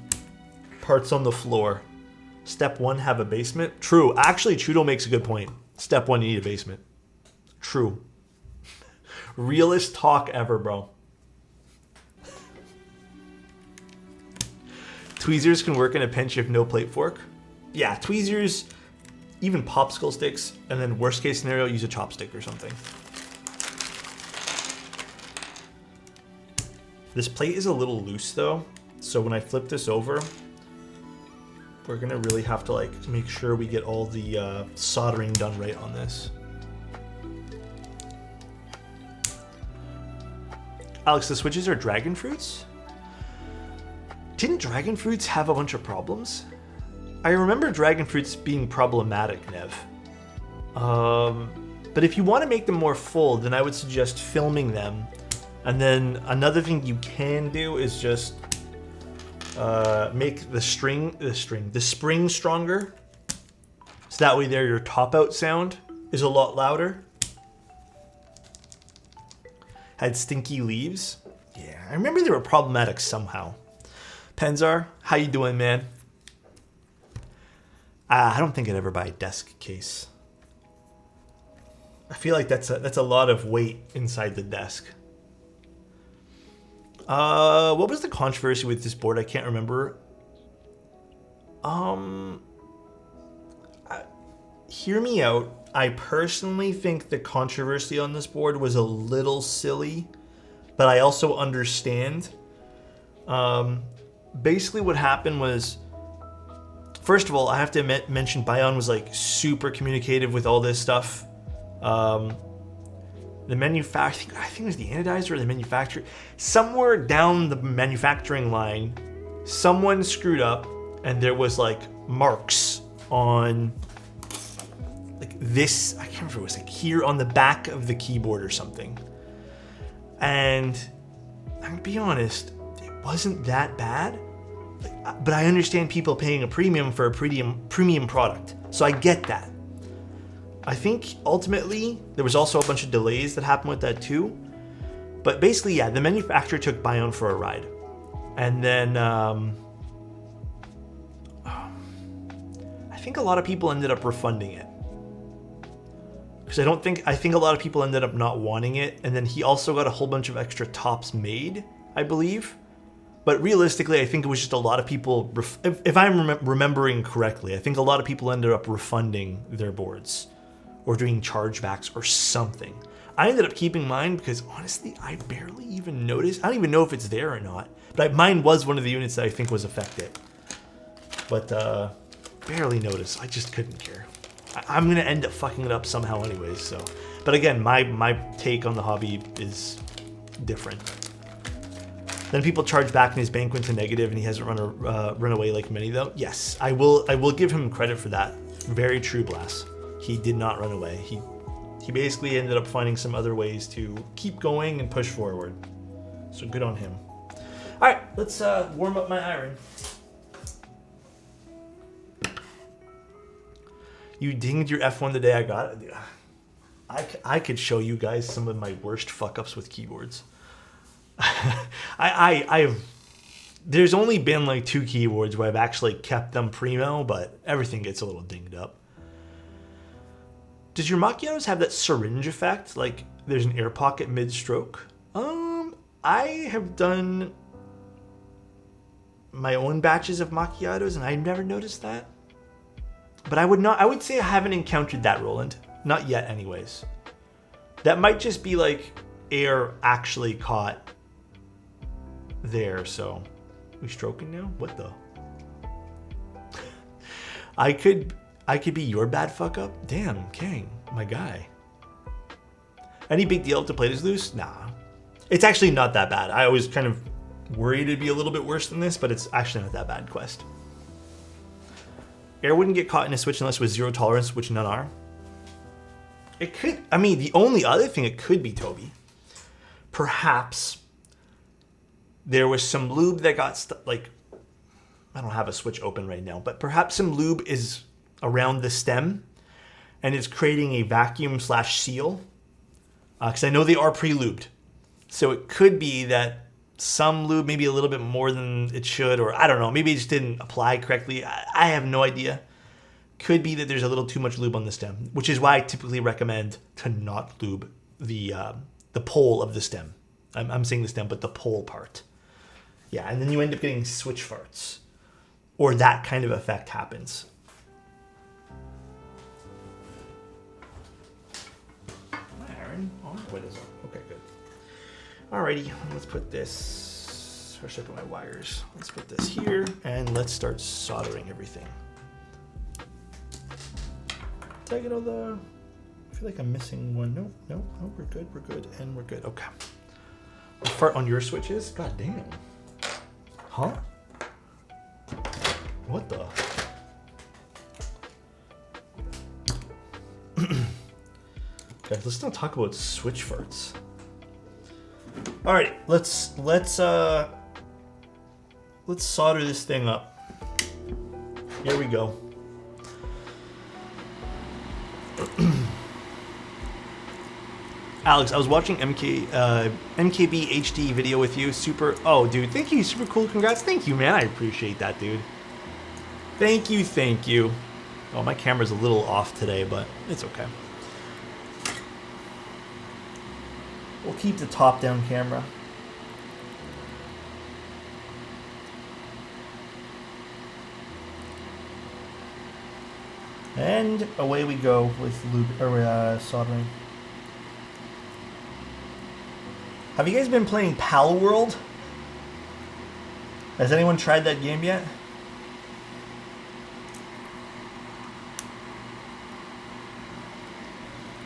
Parts on the floor. Step 1, have a basement. True. Actually, Trudeau makes a good point. Step 1, you need a basement. True. Realest talk ever, bro. Tweezers can work in a pinch if no plate fork. Yeah, tweezers, even popsicle sticks, and then worst case scenario, use a chopstick or something. This plate is a little loose though, so when I flip this over, we're gonna really have to like make sure we get all the soldering done right on this. Alex, the switches are dragon fruits? Didn't dragon fruits have a bunch of problems? I remember dragon fruits being problematic, Nev. But if you want to make them more full, then I would suggest filming them. And then another thing you can do is just make the spring stronger. So that way there your top out sound is a lot louder. Had stinky leaves. Yeah, I remember they were problematic somehow. Penzar, how you doing, man? I don't think I'd ever buy a desk case. I feel like that's a lot of weight inside the desk. What was the controversy with this board? I can't remember. Hear me out. I personally think the controversy on this board was a little silly, but I also understand. Basically what happened was, first of all, I have to mention Bion was like super communicative with all this stuff. The manufacturer, I think it was the anodizer or the manufacturer, somewhere down the manufacturing line, someone screwed up and there was like marks on like this, I can't remember if it was like here on the back of the keyboard or something. And I'm gonna be honest, it wasn't that bad, but I understand people paying a premium for a premium product. So I get that. I think ultimately there was also a bunch of delays that happened with that too. But basically, yeah, the manufacturer took Bion for a ride. And then I think a lot of people ended up refunding it. Because I think a lot of people ended up not wanting it. And then he also got a whole bunch of extra tops made, I believe. But realistically, I think it was just a lot of people, if I'm remembering correctly, I think a lot of people ended up refunding their boards or doing chargebacks or something. I ended up keeping mine because honestly, I barely even noticed. I don't even know if it's there or not. But mine was one of the units that I think was affected. But barely noticed. I just couldn't care. I'm going to end up fucking it up somehow anyways. So, but again, my take on the hobby is different. Then people charge back and his bank went to negative and he hasn't run away like many though. Yes, I will give him credit for that. Very true, Blast. He did not run away. He basically ended up finding some other ways to keep going and push forward. So good on him. All right, let's warm up my iron. You dinged your F1 the day I got it. I could show you guys some of my worst fuck ups with keyboards. I've there's only been like 2 keyboards where I've actually kept them primo, but everything gets a little dinged up. Does your macchiatos have that syringe effect? Like there's an air pocket mid-stroke? I have done my own batches of macchiatos and I've never noticed that. But I would say I haven't encountered that, Roland. Not yet anyways. That might just be like air actually caught there, so we stroking now? What the? I could be your bad fuck up? Damn, Kang, my guy. Any big deal if the plate is loose? Nah. It's actually not that bad. I was kind of worried it'd be a little bit worse than this, but it's actually not that bad, Quest. Air wouldn't get caught in a switch unless it was 0 tolerance, which none are. It could, I mean, the only other thing it could be, Toby, perhaps there was some lube that got like, I don't have a switch open right now, but perhaps some lube is around the stem and it's creating a vacuum / seal. Because I know they are pre-lubed. So it could be that some lube, maybe a little bit more than it should, or I don't know, maybe it just didn't apply correctly. I have no idea. Could be that there's a little too much lube on the stem, which is why I typically recommend to not lube the pole of the stem. I'm saying the stem, but the pole part. Yeah, and then you end up getting switch farts. Or that kind of effect happens. Iron on? What is it? Okay, good. Alrighty, let's put this. Where should I put my wires? Let's put this here, and let's start soldering everything. Did I get all the... I feel like I'm missing one. No, we're good, and we're good. Okay. I'll fart on your switches? God damn. Huh? What the? Guys, let's not talk about switch farts. All right, let's solder this thing up. Here we go. Alex, I was watching MKB HD video with you. Super. Oh, dude, thank you. Super cool. Congrats. Thank you, man. I appreciate that, dude. Thank you. Oh, my camera's a little off today, but it's okay. We'll keep the top-down camera. And away we go with soldering. Have you guys been playing Pal World? Has anyone tried that game yet?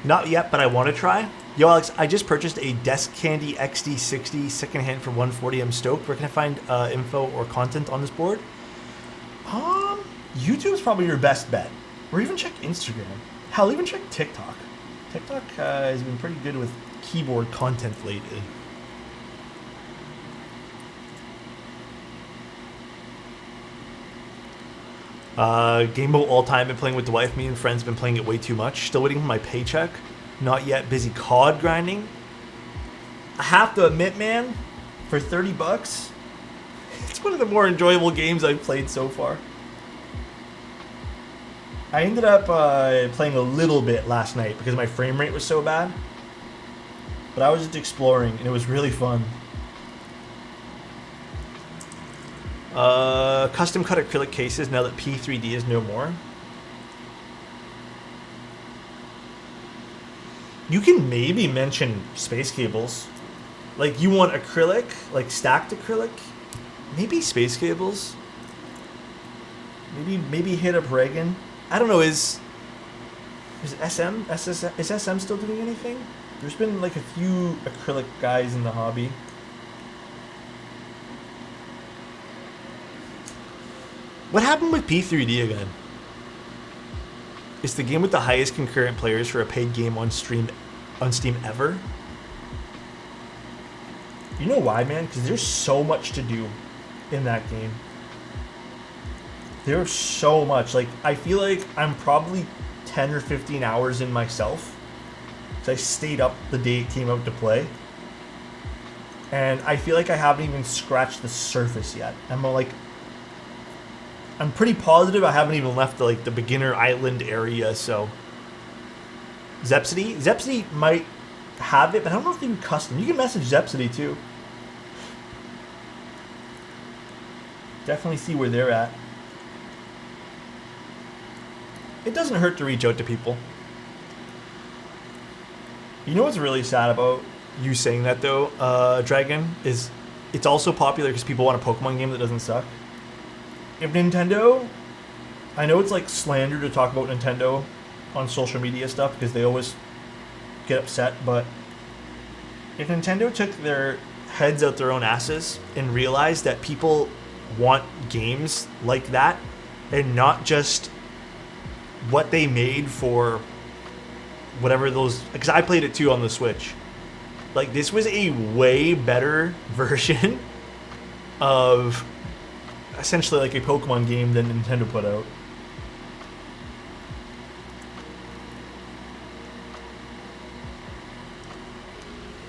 Not yet, but I want to try. Yo, Alex, I just purchased a Desk Candy XD60 secondhand for $140. I'm stoked. Where can I find info or content on this board? YouTube's probably your best bet. Or even check Instagram. Hell, even check TikTok. TikTok has been pretty good with keyboard content lately. Game Boy all time, been playing with the wife. Me and friends been playing it way too much. Still waiting for my paycheck. Not yet. Busy COD grinding. I have to admit, man, for $30, it's one of the more enjoyable games I've played so far. I ended up playing a little bit last night because my frame rate was so bad. But I was just exploring and it was really fun. Custom cut acrylic cases now that P3D is no more. You can maybe mention space cables. Like, you want acrylic, like stacked acrylic? Maybe space cables? Maybe hit up Reagan? I don't know, is SM still doing anything? There's been like a few acrylic guys in the hobby. What happened with P3D again? It's the game with the highest concurrent players for a paid game on Steam ever. You know why, man? Because there's so much to do in that game. There's so much. Like, I feel like I'm probably 10 or 15 hours in myself. So I stayed up the day it came out to play. And I feel like I haven't even scratched the surface yet. I'm pretty positive I haven't even left the beginner island area, so Zepsity might have it, but I don't know if they can custom. You can message Zepsity too. Definitely see where they're at. It doesn't hurt to reach out to people. You know what's really sad about you saying that though, Dragon, is it's also popular because people want a Pokemon game that doesn't suck. If Nintendo, I know it's like slander to talk about Nintendo on social media stuff because they always get upset, but if Nintendo took their heads out their own asses and realized that people want games like that and not just what they made for whatever those, because I played it too on the Switch. Like, this was a way better version of essentially like a Pokemon game than Nintendo put out.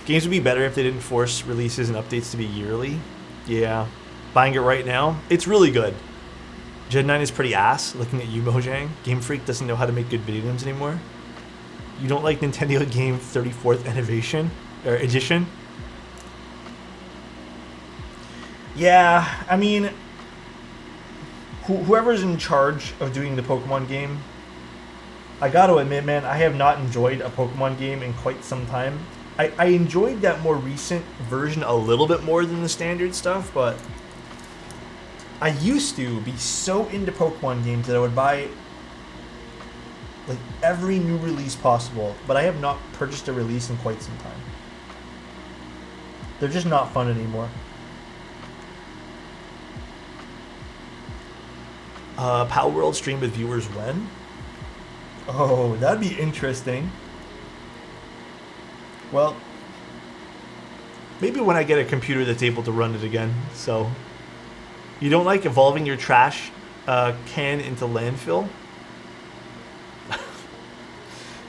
Games would be better if they didn't force releases and updates to be yearly. Yeah. Buying it right now, it's really good. Gen 9 is pretty ass, looking at you, Mojang. Game Freak doesn't know how to make good video games anymore. You don't like Nintendo Game 34th Innovation or Edition? Yeah, I mean, whoever's in charge of doing the Pokemon game, I gotta admit, man, I have not enjoyed a Pokemon game in quite some time. I enjoyed that more recent version a little bit more than the standard stuff, but I used to be so into Pokemon games that I would buy like every new release possible, but I have not purchased a release in quite some time. They're just not fun anymore. Pal World stream with viewers when? Oh, that'd be interesting. Well, maybe when I get a computer that's able to run it again. So, you don't like evolving your trash can into landfill?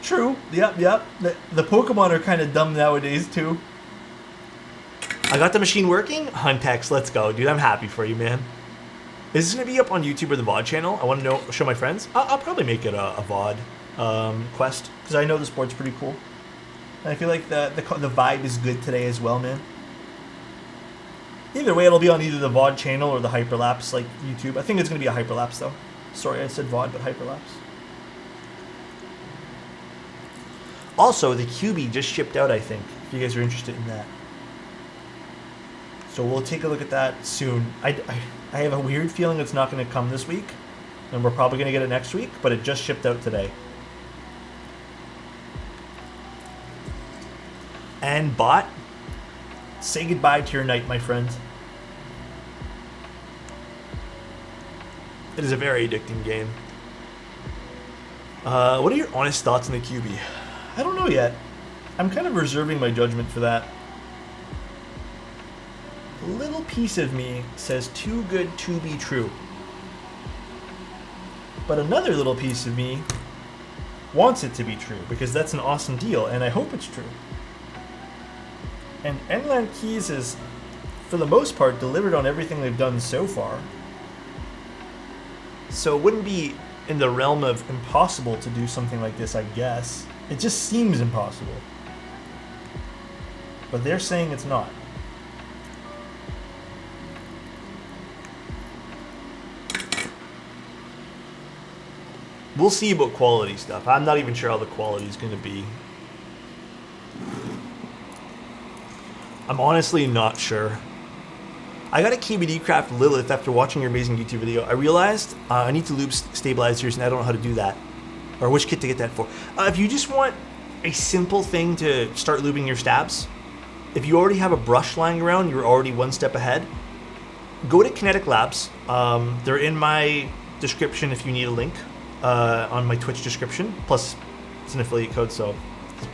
True. Yep. The Pokemon are kind of dumb nowadays too. I got the machine working? Huntex, let's go. Dude, I'm happy for you, man. Is this going to be up on YouTube or the VOD channel? I want to know, show my friends. I'll probably make it a VOD quest, because I know the sport's pretty cool. And I feel like the vibe is good today as well, man. Either way, it'll be on either the VOD channel or the Hyperlapse, like YouTube. I think it's going to be a Hyperlapse, though. Sorry, I said VOD, but Hyperlapse. Also, the QB just shipped out, I think, if you guys are interested in that. So we'll take a look at that soon. I have a weird feeling it's not going to come this week, and we're probably going to get it next week, but it just shipped out today. And bot, say goodbye to your night, my friend. It is a very addicting game. What are your honest thoughts on the QB? I don't know yet. I'm kind of reserving my judgment for that. A little piece of me says too good to be true. But another little piece of me wants it to be true, because that's an awesome deal, and I hope it's true. And Enland Keys is, for the most part, delivered on everything they've done so far. So it wouldn't be in the realm of impossible to do something like this, I guess. It just seems impossible. But they're saying it's not. We'll see about quality stuff. I'm not even sure how the quality is going to be. I'm honestly not sure. I got a KBD Craft Lilith after watching your amazing YouTube video. I realized I need to lube stabilizers, and I don't know how to do that. Or which kit to get that for. If you just want a simple thing to start lubing your stabs, if you already have a brush lying around, you're already one step ahead. Go to Kinetic Labs. They're in my description if you need a link on my Twitch description. Plus, it's an affiliate code, so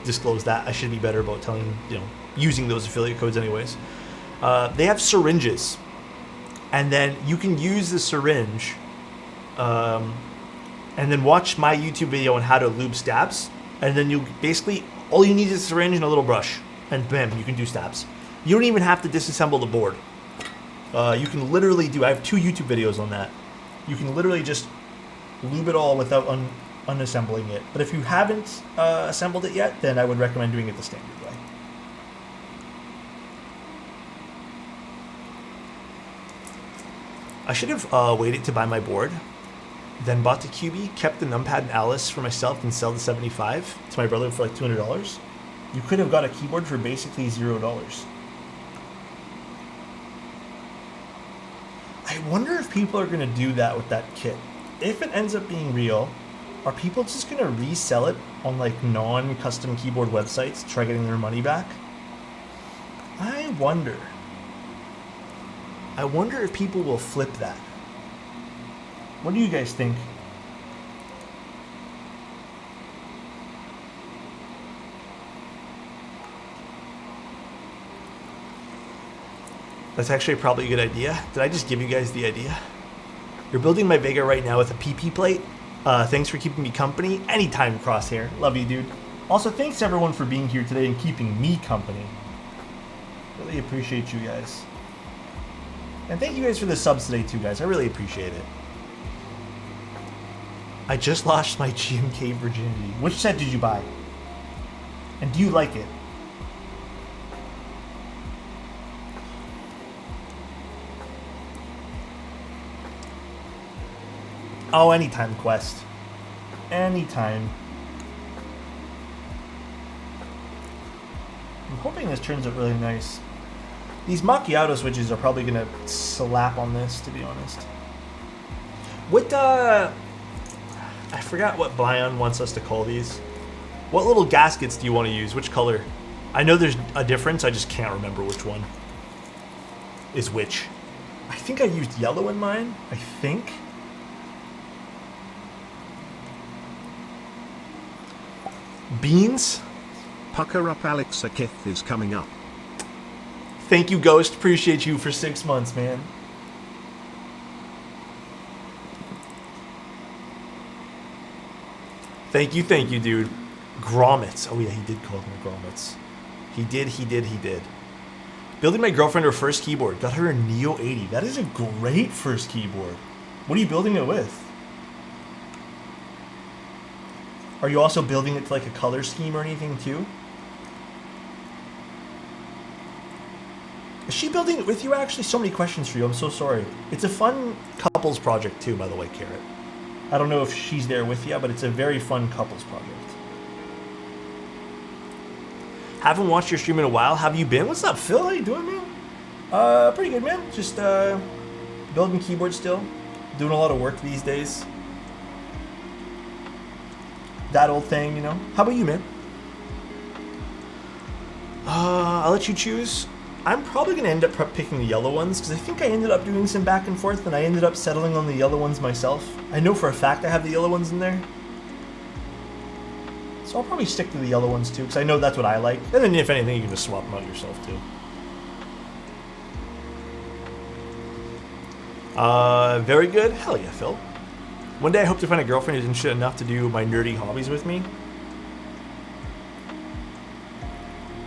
disclose that. I should be better about telling, using those affiliate codes anyways. They have syringes, and then you can use the syringe and then watch my YouTube video on how to lube stabs, and then you basically, all you need is a syringe and a little brush, and bam, you can do stabs. You don't even have to disassemble the board. You can literally I have 2 YouTube videos on that. You can literally just lube it all without unassembling it. But if you haven't assembled it yet, then I would recommend doing it the standard way. I should have waited to buy my board, then bought the QB, kept the numpad and Alice for myself, and sell the 75 to my brother for like $200. You could have got a keyboard for basically $0. I wonder if people are going to do that with that kit. If it ends up being real, are people just going to resell it on like non-custom keyboard websites to try getting their money back? I wonder if people will flip that. What do you guys think? That's actually probably a good idea. Did I just give you guys the idea? You're building my Vega right now with a PP plate. Thanks for keeping me company. Anytime, Crosshair. Love you, dude. Also, thanks everyone for being here today and keeping me company. Really appreciate you guys. And thank you guys for the subs today too, guys. I really appreciate it. I just lost my GMK virginity. Which set did you buy? And do you like it? Oh, anytime, Quest. Anytime. I'm hoping this turns out really nice. These macchiato switches are probably gonna slap on this, to be honest. What, I forgot what Bion wants us to call these. What little gaskets do you want to use? Which color? I know there's a difference, I just can't remember which one is which. I think I used yellow in mine, I think. Beans? Pucker up, Alexotos is coming up. Thank you, Ghost. Appreciate you for 6 months, man. Thank you, dude. Grommets. Oh yeah, he did call me Grommets. He did. Building my girlfriend her first keyboard. Got her a Neo 80. That is a great first keyboard. What are you building it with? Are you also building it to like a color scheme or anything too? Is she building it with you actually? So many questions for you. I'm so sorry. It's a fun couples project too, by the way, Carrot. I don't know if she's there with you, but it's a very fun couples project. Haven't watched your stream in a while. Have you been? What's up, Phil? How you doing, man? Pretty good, man. Just building keyboard still. Doing a lot of work these days. That old thing, you know. How about you, man? I'll let you choose. I'm probably going to end up picking the yellow ones, because I think I ended up doing some back and forth, and I ended up settling on the yellow ones myself. I know for a fact I have the yellow ones in there. So I'll probably stick to the yellow ones too, because I know that's what I like. And then if anything, you can just swap them out yourself too. Very good. Hell yeah, Phil. One day I hope to find a girlfriend who's interested enough to do my nerdy hobbies with me.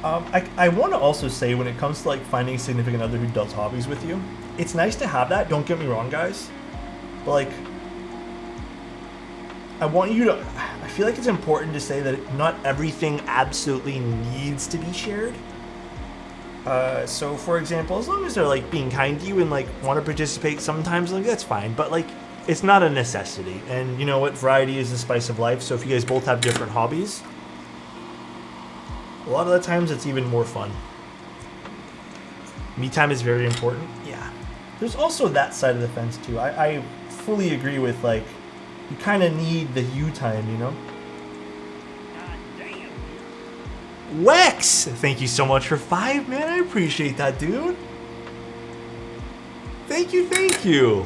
I want to also say, when it comes to like finding a significant other who does hobbies with you, it's nice to have that, don't get me wrong, guys. But like, I want you to, I feel like it's important to say that not everything absolutely needs to be shared. So for example, as long as they're like being kind to you and like want to participate sometimes, like that's fine. But like, It's not a necessity. And you know what? Variety is the spice of life. So if you guys both have different hobbies, a lot of the times it's even more fun. Me time is very important. Yeah. There's also that side of the fence too. I fully agree with, like, you kind of need the you time, you know? Wex! Thank you so much for 5, man. I appreciate that, dude. Thank you, thank you.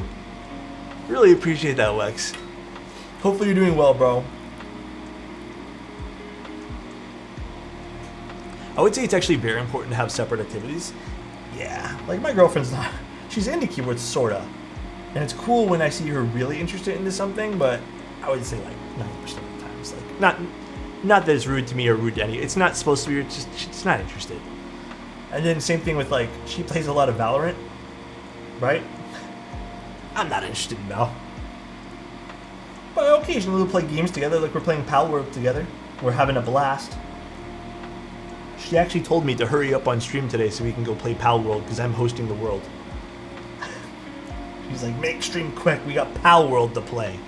Really appreciate that, Wex. Hopefully you're doing well, bro. I would say it's actually very important to have separate activities. Yeah, like my girlfriend's not, she's into keyboards, sorta. And it's cool when I see her really interested into something, but I would say like 90% of the times, like, not that it's rude to me or rude to any, it's not supposed to be, it's just, she's not interested. And then same thing with, like, she plays a lot of Valorant, right? I'm not interested in Val. But occasionally we'll play games together, like we're playing Pal World together. We're having a blast. She actually told me to hurry up on stream today so we can go play Pal World because I'm hosting the world. She's like, make stream quick, we got Pal World to play.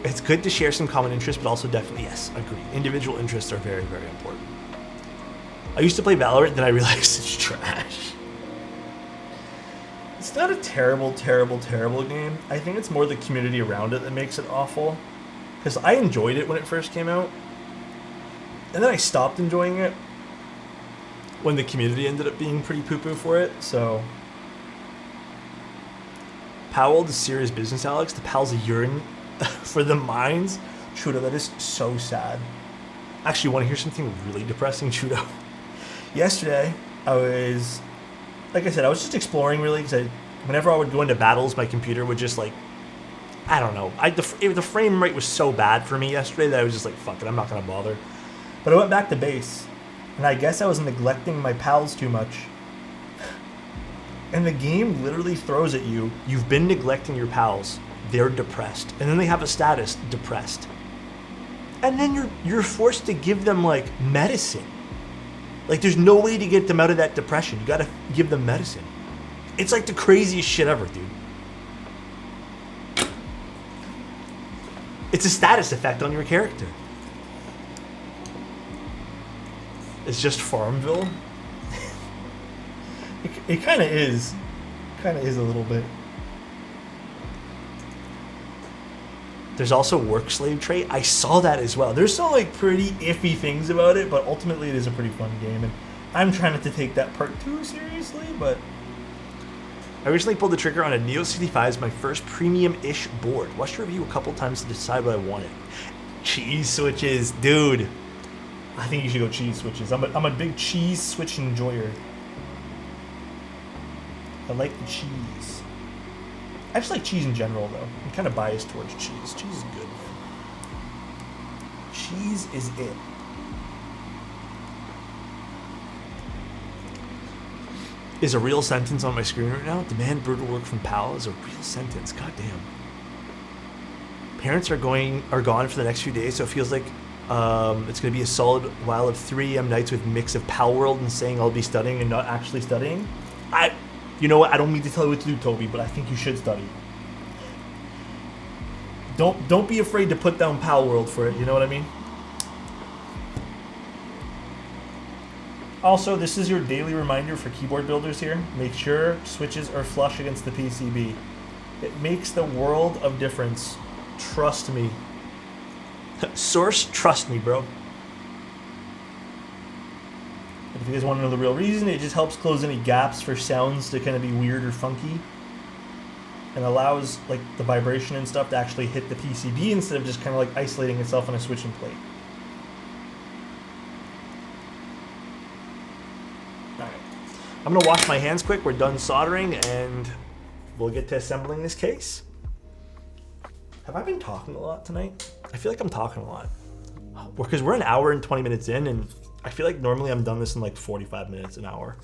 It's good to share some common interests, but also definitely, yes, agree. Individual interests are very, very important. I used to play Valorant, then I realized it's trash. It's not a terrible, terrible, terrible game. I think it's more the community around it that makes it awful. Because I enjoyed it when it first came out. And then I stopped enjoying it when the community ended up being pretty poo-poo for it, so... Powell, the serious business, Alex. The Pal's a urine for the mines. Chudo, that is so sad. Actually, you want to hear something really depressing, Chudo? Yesterday, I was... Like I said, I was just exploring, really, because whenever I would go into battles, my computer would just, like... I don't know. The frame rate was so bad for me yesterday that I was just like, fuck it, I'm not going to bother. But I went back to base, and I guess I was neglecting my pals too much. And the game literally throws at you, you've been neglecting your pals, they're depressed. And then they have a status, depressed. And then you're forced to give them, like, medicine. Like, there's no way to get them out of that depression. You gotta give them medicine. It's like the craziest shit ever, dude. It's a status effect on your character. It's just Farmville. It kind of is. Kind of is a little bit. There's also work slave trait. I saw that as well. There's some, like, pretty iffy things about it, but ultimately it is a pretty fun game. And I'm trying not to take that part too seriously, but... I recently pulled the trigger on a Neo 65 as my first premium-ish board. Watched a review a couple times to decide what I wanted. Cheese switches, dude. I think you should go cheese switches. I'm a big cheese switch enjoyer. I like the cheese. I just like cheese in general, though. I'm kind of biased towards cheese. Cheese is good. Cheese is it. Is a real sentence on my screen right now. Demand brutal work from PAL is a real sentence. God damn. Parents are gone for the next few days, so it feels like it's going to be a solid while of 3 a.m. nights with mix of Pal World and saying I'll be studying and not actually studying. You know what? I don't mean to tell you what to do, Toby, but I think you should study. Don't be afraid to put down Pal World for it. You know what I mean? Also, this is your daily reminder for keyboard builders here. Make sure switches are flush against the PCB. It makes the world of difference. Trust me. Source, trust me, bro. If you guys want to know the real reason, it just helps close any gaps for sounds to kind of be weird or funky. And allows, like, the vibration and stuff to actually hit the PCB instead of just kind of like isolating itself on a switching plate. Alright. I'm going to wash my hands quick. We're done soldering and we'll get to assembling this case. Have I been talking a lot tonight? I feel like I'm talking a lot. Because we're an hour and 20 minutes in, and I feel like normally I'm done this in like 45 minutes, an hour.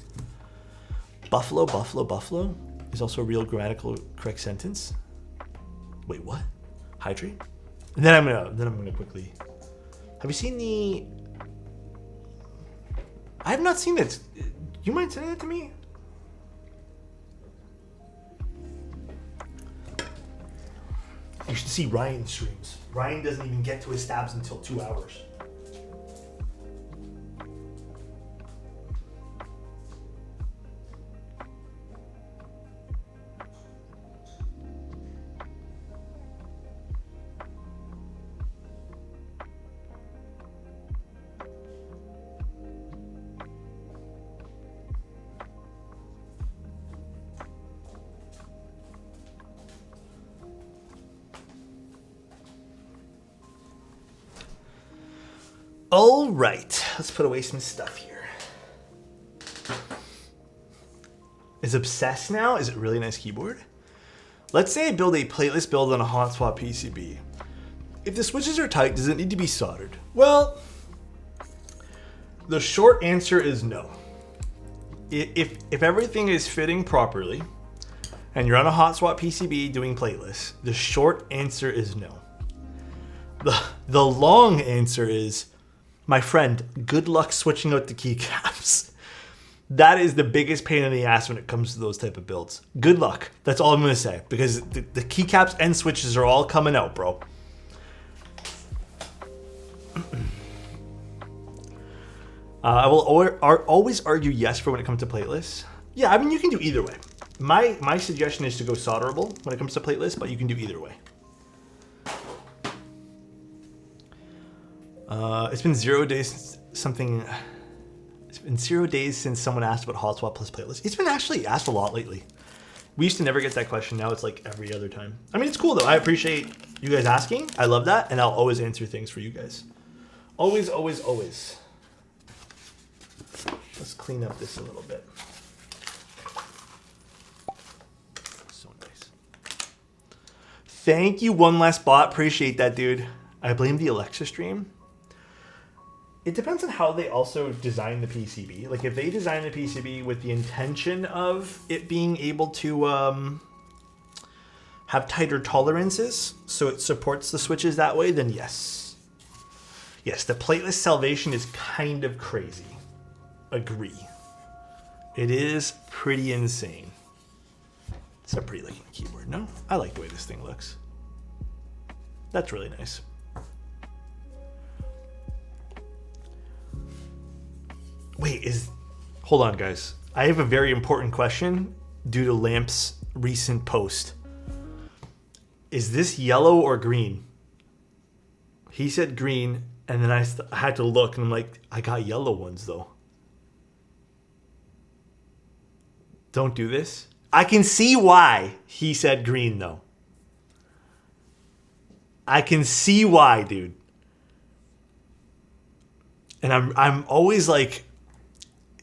Buffalo, buffalo, buffalo is also a real grammatical correct sentence. Wait, what? Hydrate? And then I'm gonna quickly. Have you seen the? I have not seen that. You mind sending that to me? You should see Ryan's streams. Ryan doesn't even get to his stabs until 2 hours. All right, let's put away some stuff here. Is Obsessed now? Is it a really nice keyboard? Let's say I build a plateless build on a hot swap PCB. If the switches are tight, does it need to be soldered? Well, the short answer is no. If everything is fitting properly, and you're on a hot swap PCB doing plateless, the short answer is no. The long answer is, my friend, good luck switching out the keycaps. That is the biggest pain in the ass when it comes to those type of builds. Good luck. That's all I'm going to say. Because the keycaps and switches are all coming out, bro. I will always argue yes for when it comes to plateless. Yeah, I mean, you can do either way. My suggestion is to go solderable when it comes to plateless, but you can do either way. It's been 0 days since something. It's been 0 days since someone asked about hot swap plus plateless. It's been actually asked a lot lately. We used to never get that question. Now it's like every other time. I mean, it's cool though. I appreciate you guys asking. I love that, and I'll always answer things for you guys. Always, always, always. Let's clean up this a little bit. So nice. Thank you, one last bot. Appreciate that, dude. I blame the Alexa stream. It depends on how they also design the PCB. Like if they design the PCB with the intention of it being able to have tighter tolerances, so it supports the switches that way, then yes. Yes, the plateless salvation is kind of crazy. Agree. It is pretty insane. It's a pretty looking keyboard, no? I like the way this thing looks. That's really nice. Wait, hold on guys. I have a very important question due to Lamp's recent post. Is this yellow or green? He said green, and then I had to look, and I'm like, I got yellow ones though. Don't do this. I can see why he said green though. I can see why, dude. And I'm always like,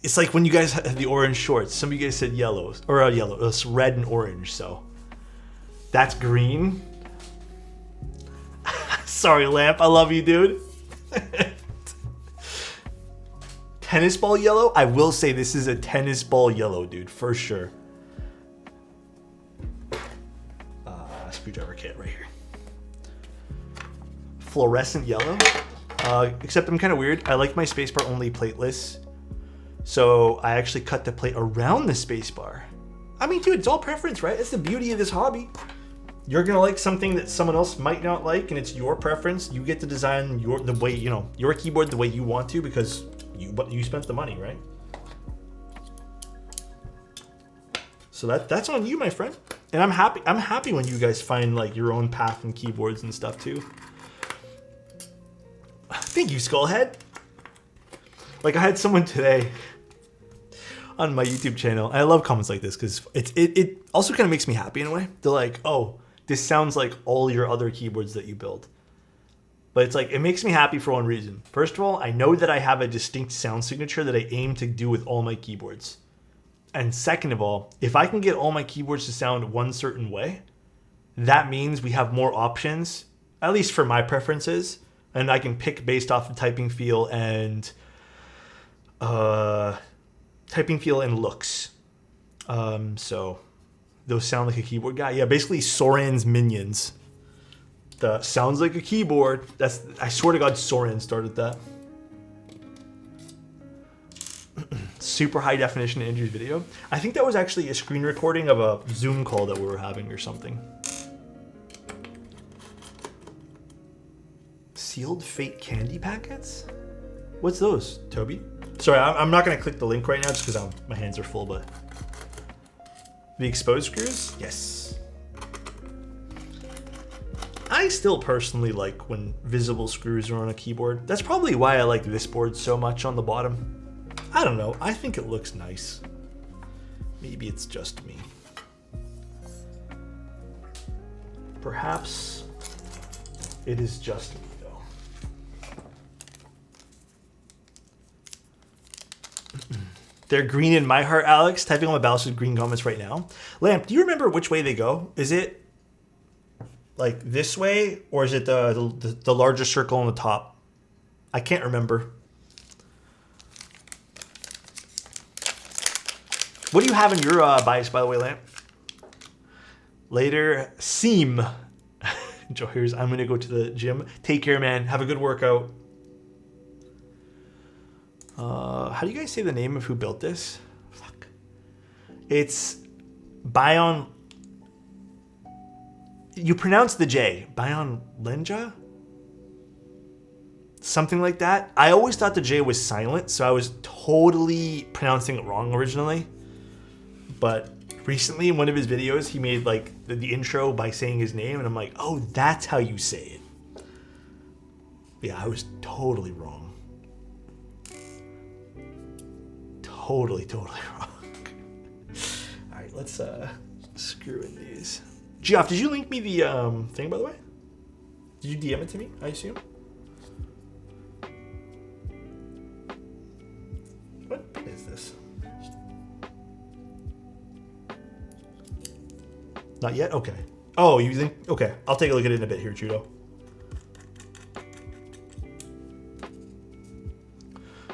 it's like when you guys had the orange shorts. Some of you guys said yellows, or yellow. It was red and orange, so that's green. Sorry, Lamp. I love you, dude. Tennis ball yellow? I will say this is a tennis ball yellow, dude, for sure. Screwdriver kit right here. Fluorescent yellow. Except I'm kind of weird. I like my spacebar only plateless. So I actually cut the plate around the spacebar. I mean, dude, it's all preference, right? That's the beauty of this hobby. You're gonna like something that someone else might not like, and it's your preference. You get to design the way, you know, your keyboard the way you want to because you spent the money, right? So that's on you, my friend. And I'm happy when you guys find like your own path in keyboards and stuff too. Thank you, Skullhead. Like I had someone today on my YouTube channel. I love comments like this because it also kind of makes me happy in a way. They're like, oh, this sounds like all your other keyboards that you build. But it's like, it makes me happy for one reason. First of all, I know that I have a distinct sound signature that I aim to do with all my keyboards. And second of all, if I can get all my keyboards to sound one certain way, that means we have more options, at least for my preferences, and I can pick based off of typing feel and looks. So those sound like a keyboard guy. Yeah, basically Soran's Minions. The sounds like a keyboard. I swear to God, Soran started that. Super high definition Andrew's video. I think that was actually a screen recording of a Zoom call that we were having or something. Sealed fake candy packets? What's those, Toby? Sorry, I'm not gonna click the link right now just because my hands are full, but. The exposed screws? Yes. I still personally like when visible screws are on a keyboard. That's probably why I like this board so much on the bottom. I don't know, I think it looks nice. Maybe it's just me. Perhaps it is just me though. They're green in my heart, Alex. Typing on my mouse with green comments right now. Lamp, do you remember which way they go? Is it like this way, or is it the larger circle on the top? I can't remember. What do you have in your bias, by the way, Lamp? Later, Seam. Joe, I'm gonna go to the gym. Take care, man. Have a good workout. How do you guys say the name of who built this? Fuck. It's Bion. You pronounce the J. Bion Lenja? Something like that. I always thought the J was silent, so I was totally pronouncing it wrong originally. But recently in one of his videos, he made like the intro by saying his name, and I'm like, oh, that's how you say it. Yeah, I was totally wrong. Totally wrong. All right, let's screw in these. Geoff, did you link me the thing, by the way? Did you DM it to me, I assume? What pin is this? Not yet? Okay. Oh, you think? Okay, I'll take a look at it in a bit here, Chudo.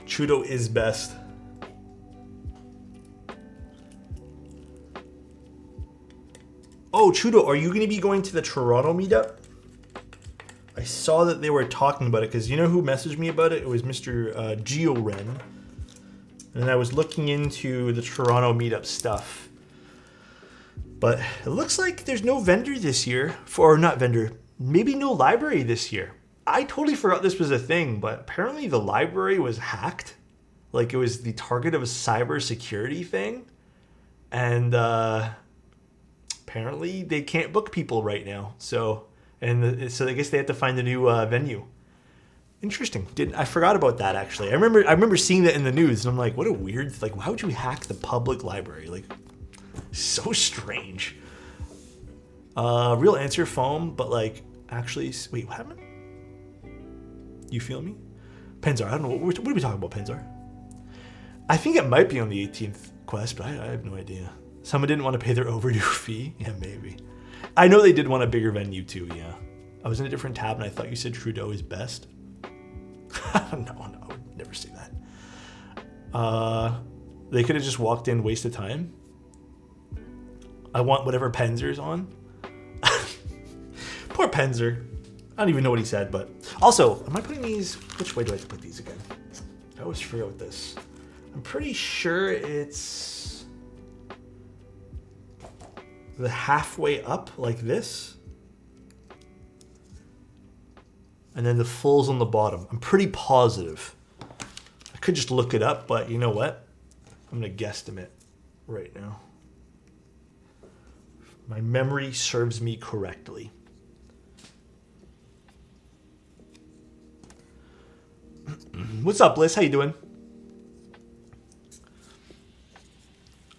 Chudo is best. Oh, Chudo, are you going to be going to the Toronto meetup? I saw that they were talking about it, because you know who messaged me about it? It was Mr. GeoRen. And I was looking into the Toronto meetup stuff. But it looks like there's no vendor this year. Or not vendor, maybe no library this year. I totally forgot this was a thing, but apparently the library was hacked. Like it was the target of a cybersecurity thing. And apparently they can't book people right now. So I guess they have to find a new venue. Interesting. I forgot about that actually. I remember seeing that in the news, and I'm like, what a weird, like, why would you hack the public library? Like, so strange. Real answer foam, but like actually, wait, what happened? You feel me? Penzar, I don't know. What are we talking about, Penzar? I think it might be on the 18th quest, but I have no idea. Someone didn't want to pay their overdue fee? Yeah, maybe. I know they did want a bigger venue too, yeah. I was in a different tab and I thought you said Trudeau is best. No, I would never say that. They could have just walked in, wasted time. I want whatever Penzer's on. Poor Penzer. I don't even know what he said, but... Also, am I putting these... Which way do I have to put these again? I always forget with this. I'm pretty sure it's... the halfway up, like this. And then the full's on the bottom. I'm pretty positive. I could just look it up, but you know what? I'm going to guesstimate right now. My memory serves me correctly. What's up, Bliss? How you doing?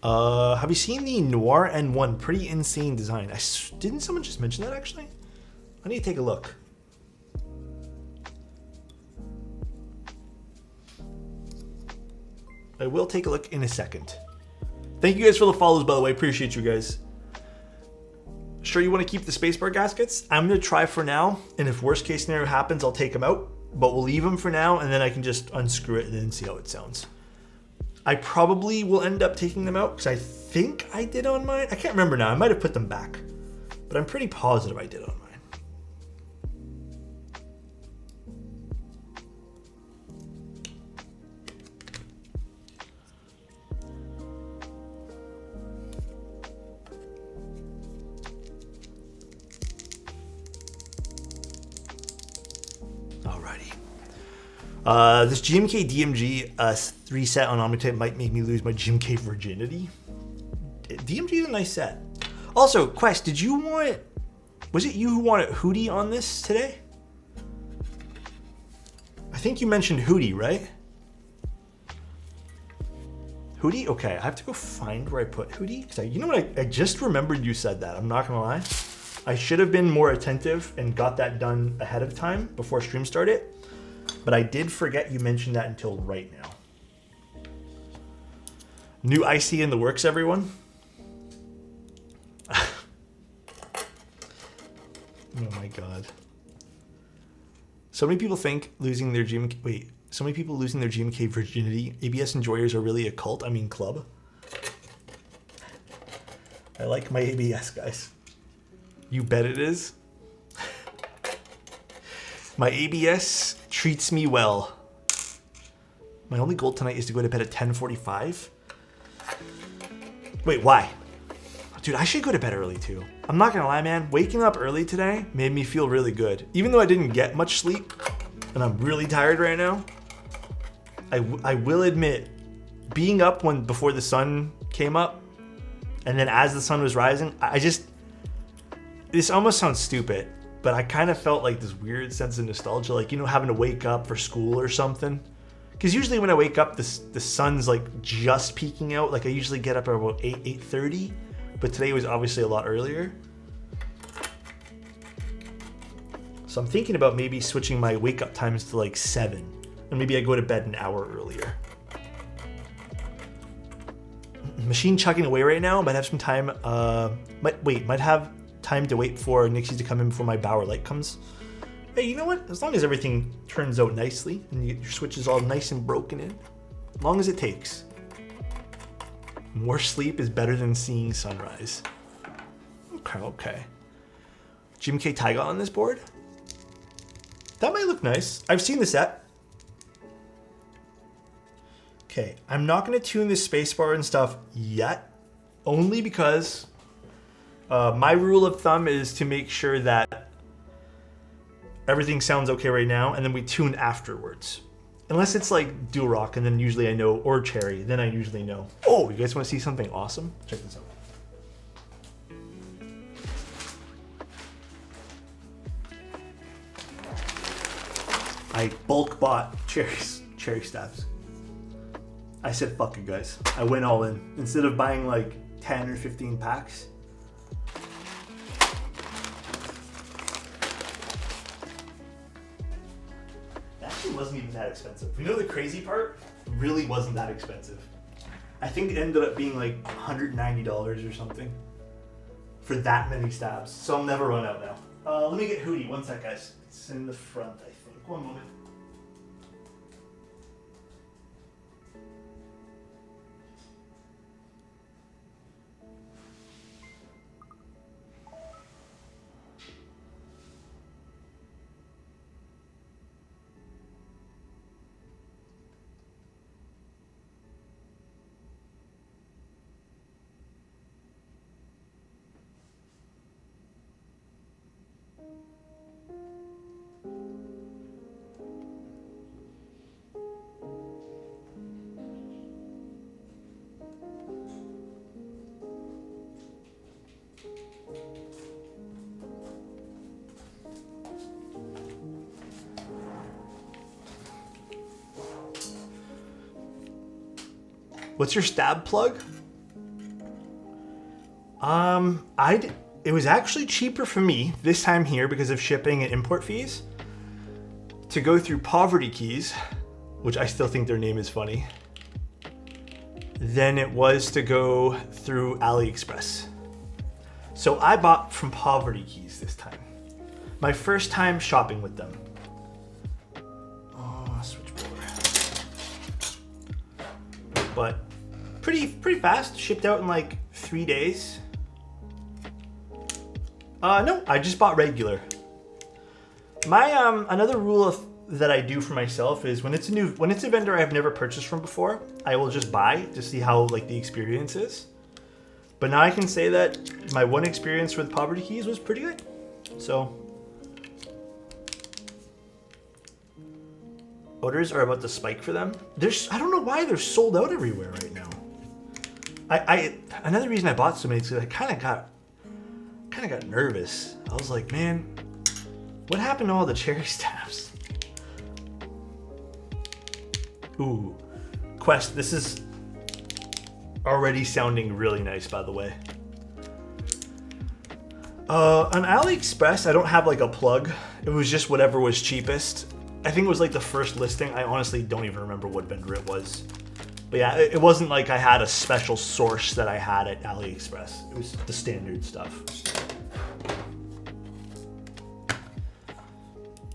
Have you seen the Noir N1? Pretty insane design. Didn't someone just mention that, actually? I need to take a look. I will take a look in a second. Thank you guys for the follows, by the way. Appreciate you guys. Sure you want to keep the spacebar gaskets? I'm going to try for now, and if worst case scenario happens, I'll take them out. But we'll leave them for now, and then I can just unscrew it and then see how it sounds. I probably will end up taking them out, because I think I did on mine. I can't remember now. I might have put them back. But I'm pretty positive I did on mine. This GMK DMG 3 set on Omnitype might make me lose my GMK virginity. DMG is a nice set. Also, Quest, did you want... Was it you who wanted Hootie on this today? I think you mentioned Hootie, right? Hootie? Okay, I have to go find where I put Hootie. Because you know what? I just remembered you said that. I'm not going to lie. I should have been more attentive and got that done ahead of time before stream started. But I did forget you mentioned that until right now. New IC in the works, everyone. Oh my god. So many people think losing their GMK... Wait. So many people losing their GMK virginity. ABS enjoyers are really a cult. I mean club. I like my ABS, guys. You bet it is. My ABS treats me well. My only goal tonight is to go to bed at 10:45. Wait, why? Dude, I should go to bed early too. I'm not gonna lie, man. Waking up early today made me feel really good. Even though I didn't get much sleep and I'm really tired right now, I will admit, being up before the sun came up and then as the sun was rising, this almost sounds stupid, but I kind of felt like this weird sense of nostalgia, like, you know, having to wake up for school or something. Because usually when I wake up, the sun's like just peeking out. Like I usually get up at about 8:30, but today was obviously a lot earlier. So I'm thinking about maybe switching my wake up times to like 7, and maybe I go to bed an hour earlier. Machine chugging away right now. Might have some time. Might have time to wait for Nixie to come in before my Bauer light comes. Hey, you know what? As long as everything turns out nicely and your switch is all nice and broken in, as long as it takes. More sleep is better than seeing sunrise. Okay. GMK Taiga on this board? That might look nice. I've seen the set. Okay, I'm not going to tune this spacebar and stuff yet, only because my rule of thumb is to make sure that everything sounds okay right now, and then we tune afterwards. Unless it's like Dual Rock, and then usually I know, or Cherry, then I usually know. Oh, you guys want to see something awesome? Check this out. I bulk bought cherry stabs. I said, fuck it, guys. I went all in. Instead of buying like 10 or 15 packs, it wasn't even that expensive. You know the crazy part? It really wasn't that expensive. I think it ended up being like $190 or something for that many stabs. So I'll never run out now. Let me get Hootie. One sec, guys. It's in the front, I think. One moment. What's your stab plug? It was actually cheaper for me this time here because of shipping and import fees to go through Poverty Keys, which I still think their name is funny, than it was to go through AliExpress. So I bought from Poverty Keys this time. My first time shopping with them. Oh, switchboard. But pretty fast, shipped out in like 3 days. No, I just bought regular. My another rule that I do for myself is when it's a vendor I've never purchased from before, I will just buy to see how like the experience is. But now I can say that my one experience with Poverty Keys was pretty good. So Orders are about to spike for them. I don't know why they're sold out everywhere right now. Another reason I bought so many is because I kind of got nervous. I was like, man, what happened to all the cherry stabs? Ooh, Quest, this is already sounding really nice, by the way. On AliExpress, I don't have like a plug. It was just whatever was cheapest. I think it was like the first listing. I honestly don't even remember what vendor it was. But yeah, it wasn't like I had a special source that I had at AliExpress. It was the standard stuff.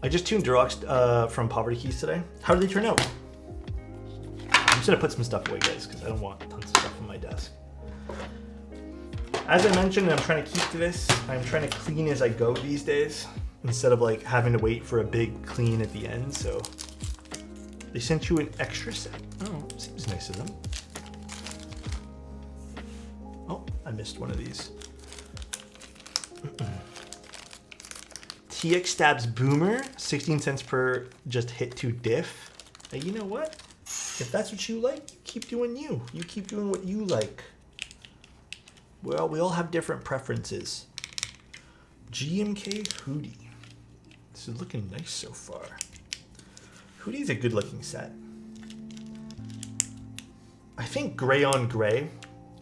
I just tuned Durox from Poverty Keys today. How did they turn out? I'm just gonna put some stuff away, guys, because I don't want tons of stuff on my desk. As I mentioned, I'm trying to keep to this. I'm trying to clean as I go these days, instead of like having to wait for a big clean at the end. So they sent you an extra set. Oh, seems nice of them. Oh, I missed one of these. TX Stabs Boomer, 16 cents per just hit to diff. Hey, you know what? If that's what you like, you keep doing you. You keep doing what you like. Well, we all have different preferences. GMK Hoodie. This is looking nice so far. Hoodie's a good looking set. I think gray on gray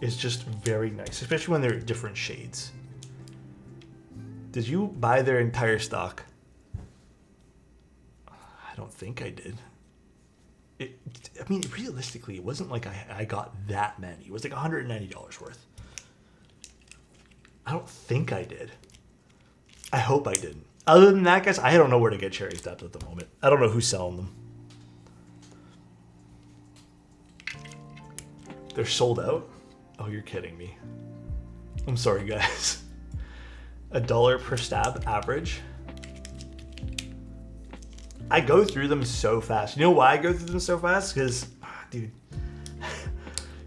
is just very nice, especially when they're different shades. Did you buy their entire stock? I don't think I did. I mean, realistically, it wasn't like I got that many. It was like $190 worth. I don't think I did. I hope I didn't. Other than that, guys, I don't know where to get cherry stabs at the moment. I don't know who's selling them. They're sold out? Oh, you're kidding me. I'm sorry, guys. $1 per stab average. I go through them so fast. You know why I go through them so fast? Because, dude,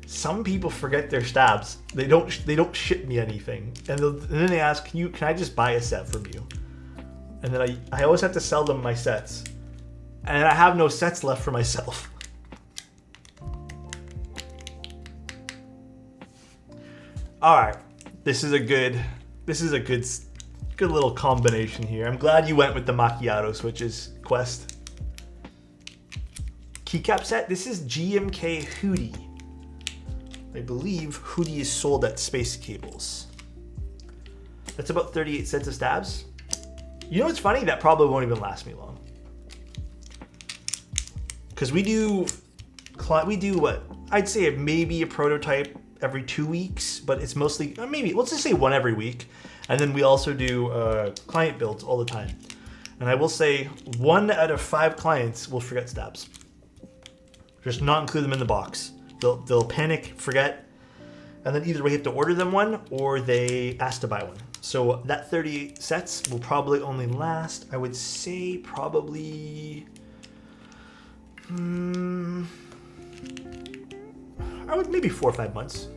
some people forget their stabs. They don't ship me anything, and then they ask, can I just buy a set from you? And then I always have to sell them my sets, and I have no sets left for myself. All right, this is a good little combination here. I'm glad you went with the macchiato switches, Quest. Keycap set. This is GMK Hoodie. I believe Hoodie is sold at Space Cables. That's about 38 cents of stabs. You know what's funny? That probably won't even last me long. Because we do what? I'd say maybe a prototype every 2 weeks, but it's mostly, maybe, let's just say one every week. And then we also do client builds all the time. And I will say 1 out of 5 clients will forget stabs. Just not include them in the box. They'll panic, forget, and then either we have to order them one or they ask to buy one. So that 38 sets will probably only last, I would say, probably, maybe 4 or 5 months.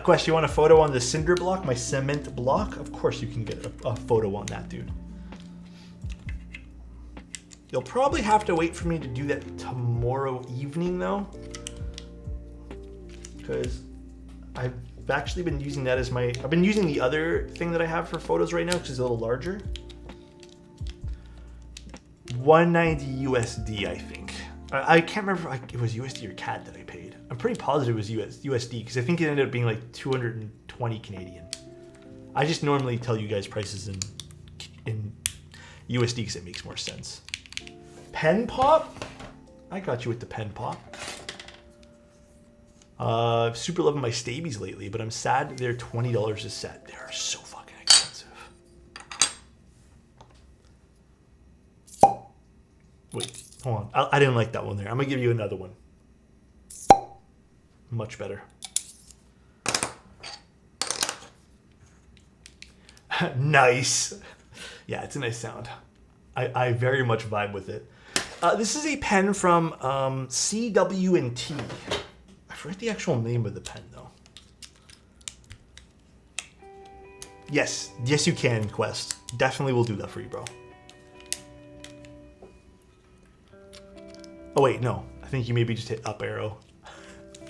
Question, you want a photo on the cinder block, my cement block? Of course you can get a photo on that, dude. You'll probably have to wait for me to do that tomorrow evening, though, because I've actually been using that as I've been using the other thing that I have for photos right now, because it's a little larger. 190 USD, I think. I can't remember if it was USD or CAD that I paid. I'm pretty positive it was USD, because I think it ended up being like 220 Canadian. I just normally tell you guys prices in USD because it makes more sense. Pen pop? I got you with the pen pop. Super loving my Stabies lately, but I'm sad they're $20 a set. They are so fucking expensive. Wait, hold on. I didn't like that one there. I'm gonna give you another one. Much better. Nice. Yeah, it's a nice sound. I very much vibe with it. This is a pen from CW&T. I forget the actual name of the pen, though. Yes you can, Quest. Definitely will do that for you, bro. Oh wait, no. I think you maybe just hit up arrow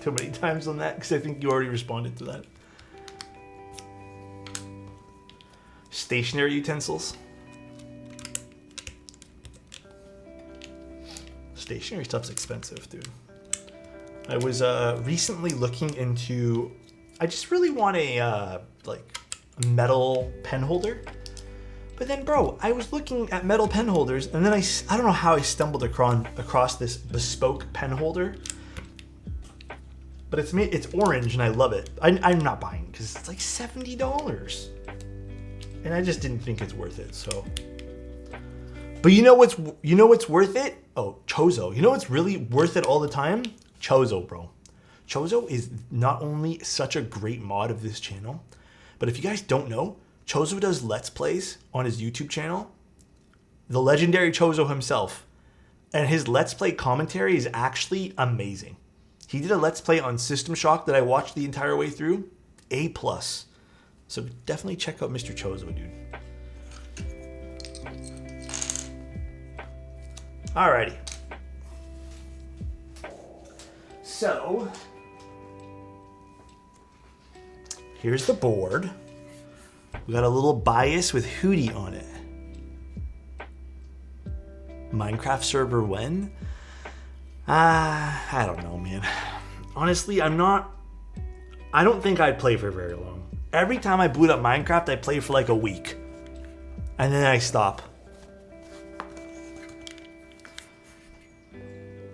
too many times on that because I think you already responded to that. Stationary utensils. Stationary stuff's expensive, dude. I was recently looking into. I just really want a like metal pen holder. But then, bro, I was looking at metal pen holders, and then I don't know how I stumbled across this bespoke pen holder. But it's orange, and I love it. I'm not buying it because it's like $70, and I just didn't think it's worth it. So, but you know what's worth it? Oh, Chozo. You know what's really worth it all the time? Chozo, bro. Chozo is not only such a great mod of this channel, but if you guys don't know, Chozo does Let's Plays on his YouTube channel. The legendary Chozo himself. And his Let's Play commentary is actually amazing. He did a Let's Play on System Shock that I watched the entire way through. A+. So definitely check out Mr. Chozo, dude. Alrighty. So, here's the board. We got a little bias with Hootie on it. Minecraft server when? I don't know, man. Honestly, I don't think I'd play for very long. Every time I boot up Minecraft, I play for like a week. And then I stop.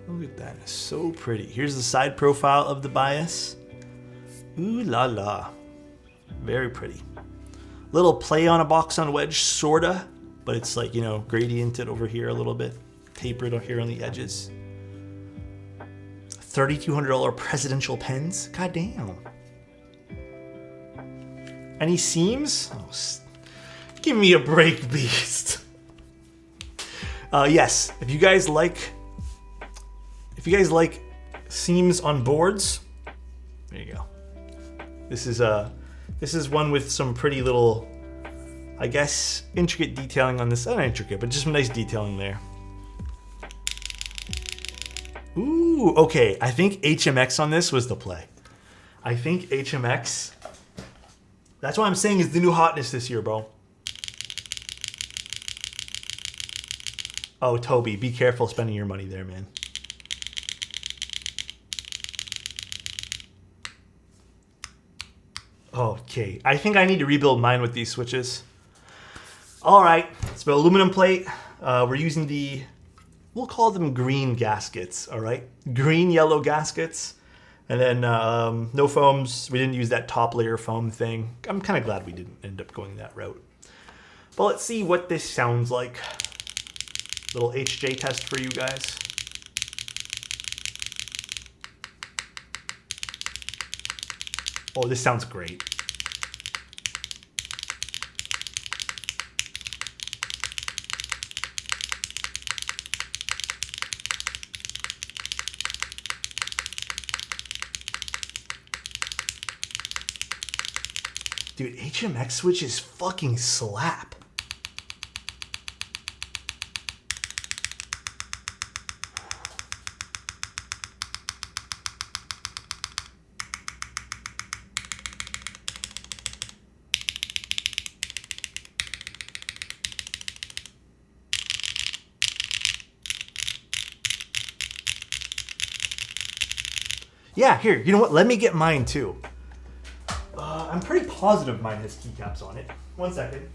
Look at that, it's so pretty. Here's the side profile of the bias. Ooh la la. Very pretty. Little play on a box on wedge, sorta, but it's like, you know, gradiented over here a little bit, tapered here on the edges. $3,200 presidential pens. God damn. Any seams? Oh, give me a break, beast. Yes, if you guys like seams on boards, there you go. This is one with some pretty little, I guess, intricate detailing on this. Not intricate, but just some nice detailing there. Ooh, okay. I think HMX on this was the play. I think HMX, that's what I'm saying is the new hotness this year, bro. Oh, Toby, be careful spending your money there, man. Okay, I think I need to rebuild mine with these switches. All right, it's an aluminum plate. We're using we'll call them green gaskets, all right? Green, yellow gaskets. And then no foams. We didn't use that top layer foam thing. I'm kind of glad we didn't end up going that route. But let's see what this sounds like. Little HJ test for you guys. Oh, this sounds great. Dude, HMX switches fucking slap. Yeah, here, you know what? Let me get mine too. I'm pretty positive mine has keycaps on it. 1 second.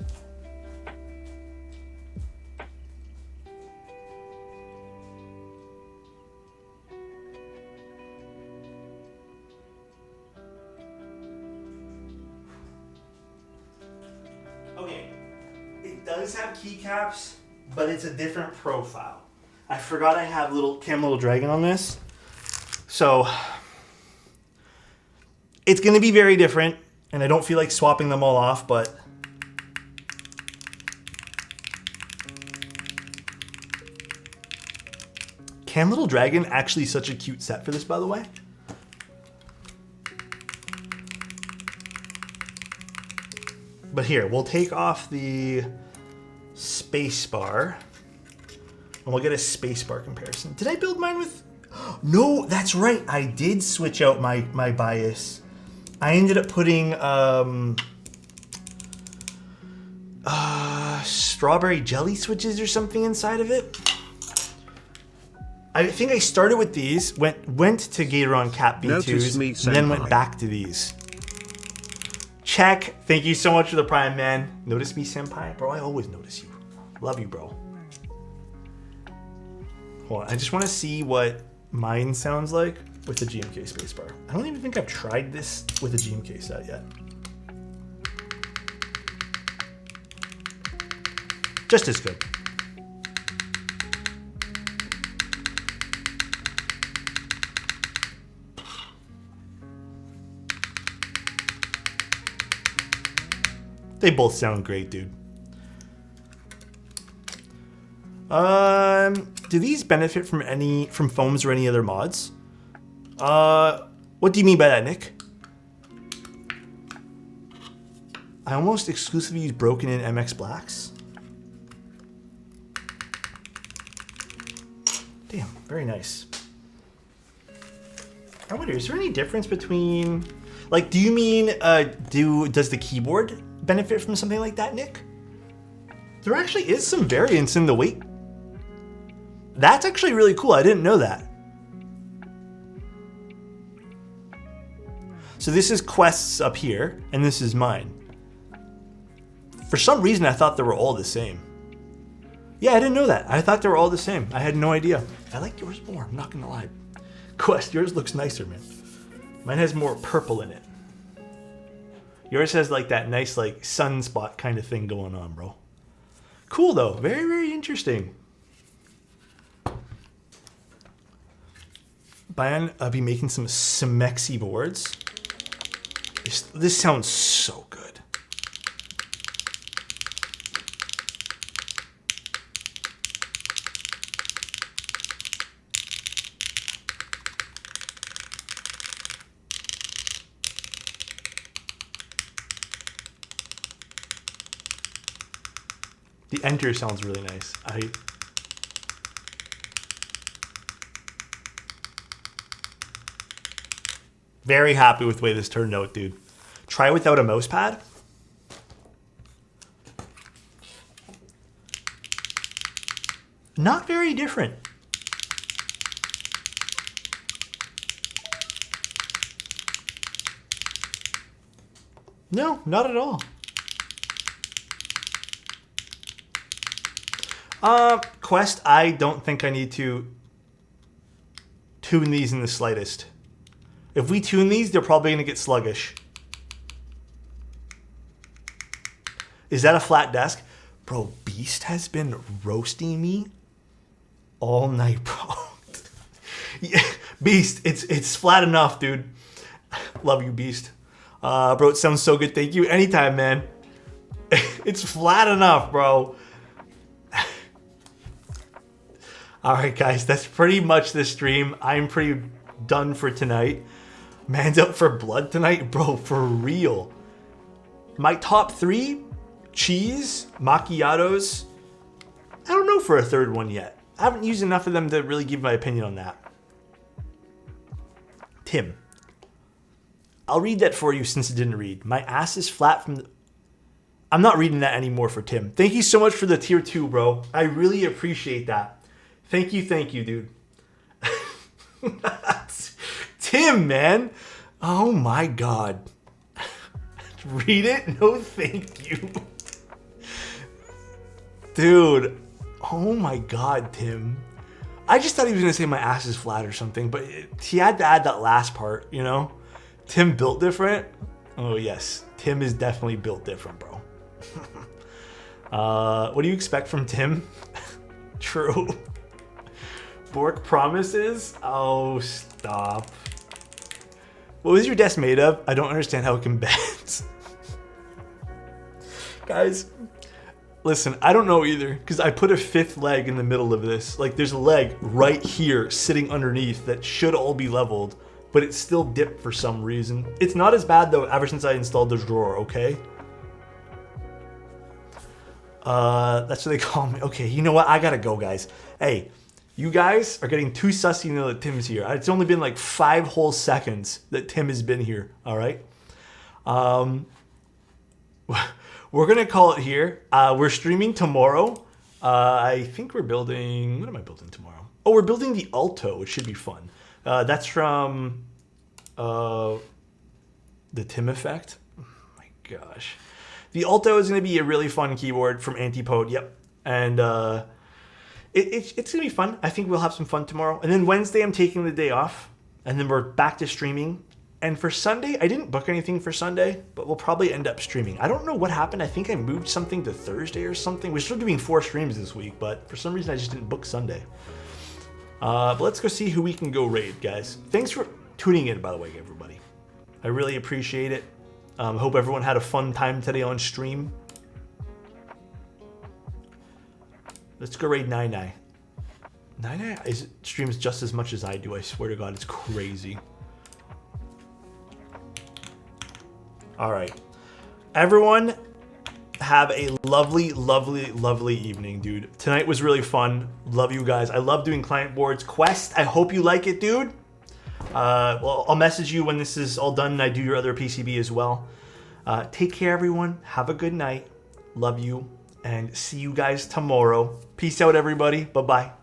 Okay, it does have keycaps, but it's a different profile. I forgot I have little dragon on this. So it's going to be very different, and I don't feel like swapping them all off, but Cam Little Dragon, actually such a cute set for this, by the way. But here, we'll take off the space bar. and we'll get a spacebar comparison. Did I build mine with? No, that's right. I did switch out my bias. I ended up putting strawberry jelly switches or something inside of it. I think I started with these, went to Gatoron Cap V2s, and then went back to these. Check. Thank you so much for the Prime, man. Notice me, senpai? Bro, I always notice you. Love you, bro. Hold on. I just want to see what mine sounds like with the GMK spacebar. I don't even think I've tried this with a GMK set yet. Just as good. They both sound great, dude. Do these benefit from foams or any other mods? What do you mean by that, Nick? I almost exclusively use broken in MX Blacks. Damn, very nice. I wonder, is there any difference between, like, do you mean, does the keyboard benefit from something like that, Nick? There actually is some variance in the weight. That's actually really cool. I didn't know that. So this is Quest's up here, and this is mine. For some reason, I thought they were all the same. Yeah, I didn't know that. I thought they were all the same. I had no idea. I like yours more, I'm not gonna lie. Quest, yours looks nicer, man. Mine has more purple in it. Yours has like that nice like sunspot kind of thing going on, bro. Cool though, very, very interesting. Bayan, I'll be making some Semexi boards. This sounds so good. The enter sounds really nice. Very happy with the way this turned out, dude. Try without a mouse pad. Not very different. No, not at all. Quest, I don't think I need to tune these in the slightest. If we tune these, they're probably going to get sluggish. Is that a flat desk? Bro, Beast has been roasting me all night, bro. Yeah, Beast, it's flat enough, dude. Love you, Beast. Bro, it sounds so good. Thank you. Anytime, man. It's flat enough, bro. All right, guys, that's pretty much the stream. I'm pretty done for tonight. Man's out for blood tonight, bro, for real. My top 3, cheese, macchiatos. I don't know for a third one yet. I haven't used enough of them to really give my opinion on that. Tim. I'll read that for you since it didn't read. My ass is flat from the... I'm not reading that anymore for Tim. Thank you so much for the tier 2, bro. I really appreciate that. Thank you, dude. Tim, man. Oh my God. Read it? No, thank you. Dude. Oh my God, Tim. I just thought he was going to say my ass is flat or something, but he had to add that last part, you know? Tim built different? Oh, yes. Tim is definitely built different, bro. What do you expect from Tim? True. Bork promises? Oh, stop. What was your desk made of? I don't understand how it can bend. Guys, listen, I don't know either, because I put a 5th leg in the middle of this. Like, there's a leg right here sitting underneath that should all be leveled, but it's still dipped for some reason. It's not as bad, though, ever since I installed the drawer, okay? That's what they call me. Okay, you know what? I gotta go, guys. Hey, you guys are getting too sussy to know that Tim's here. It's only been like 5 whole seconds that Tim has been here. All right. We're gonna call it here. We're streaming tomorrow. I think we're building. What am I building tomorrow? Oh, we're building the Alto, which should be fun. That's from the Tim Effect. Oh my gosh. The Alto is going to be a really fun keyboard from Antipode. Yep. And it's going to be fun. I think we'll have some fun tomorrow. And then Wednesday, I'm taking the day off. And then we're back to streaming. And for Sunday, I didn't book anything for Sunday, but we'll probably end up streaming. I don't know what happened. I think I moved something to Thursday or something. We're still doing 4 streams this week, but for some reason, I just didn't book Sunday. But let's go see who we can go raid, guys. Thanks for tuning in, by the way, everybody. I really appreciate it. Hope everyone had a fun time today on stream. Let's go raid 99. 99 streams just as much as I do. I swear to God, it's crazy. All right. Everyone, have a lovely, lovely, lovely evening, dude. Tonight was really fun. Love you guys. I love doing client boards. Quest, I hope you like it, dude. Well, I'll message you when this is all done and I do your other PCB as well. Take care, everyone. Have a good night. Love you. And see you guys tomorrow. Peace out, everybody. Bye-bye.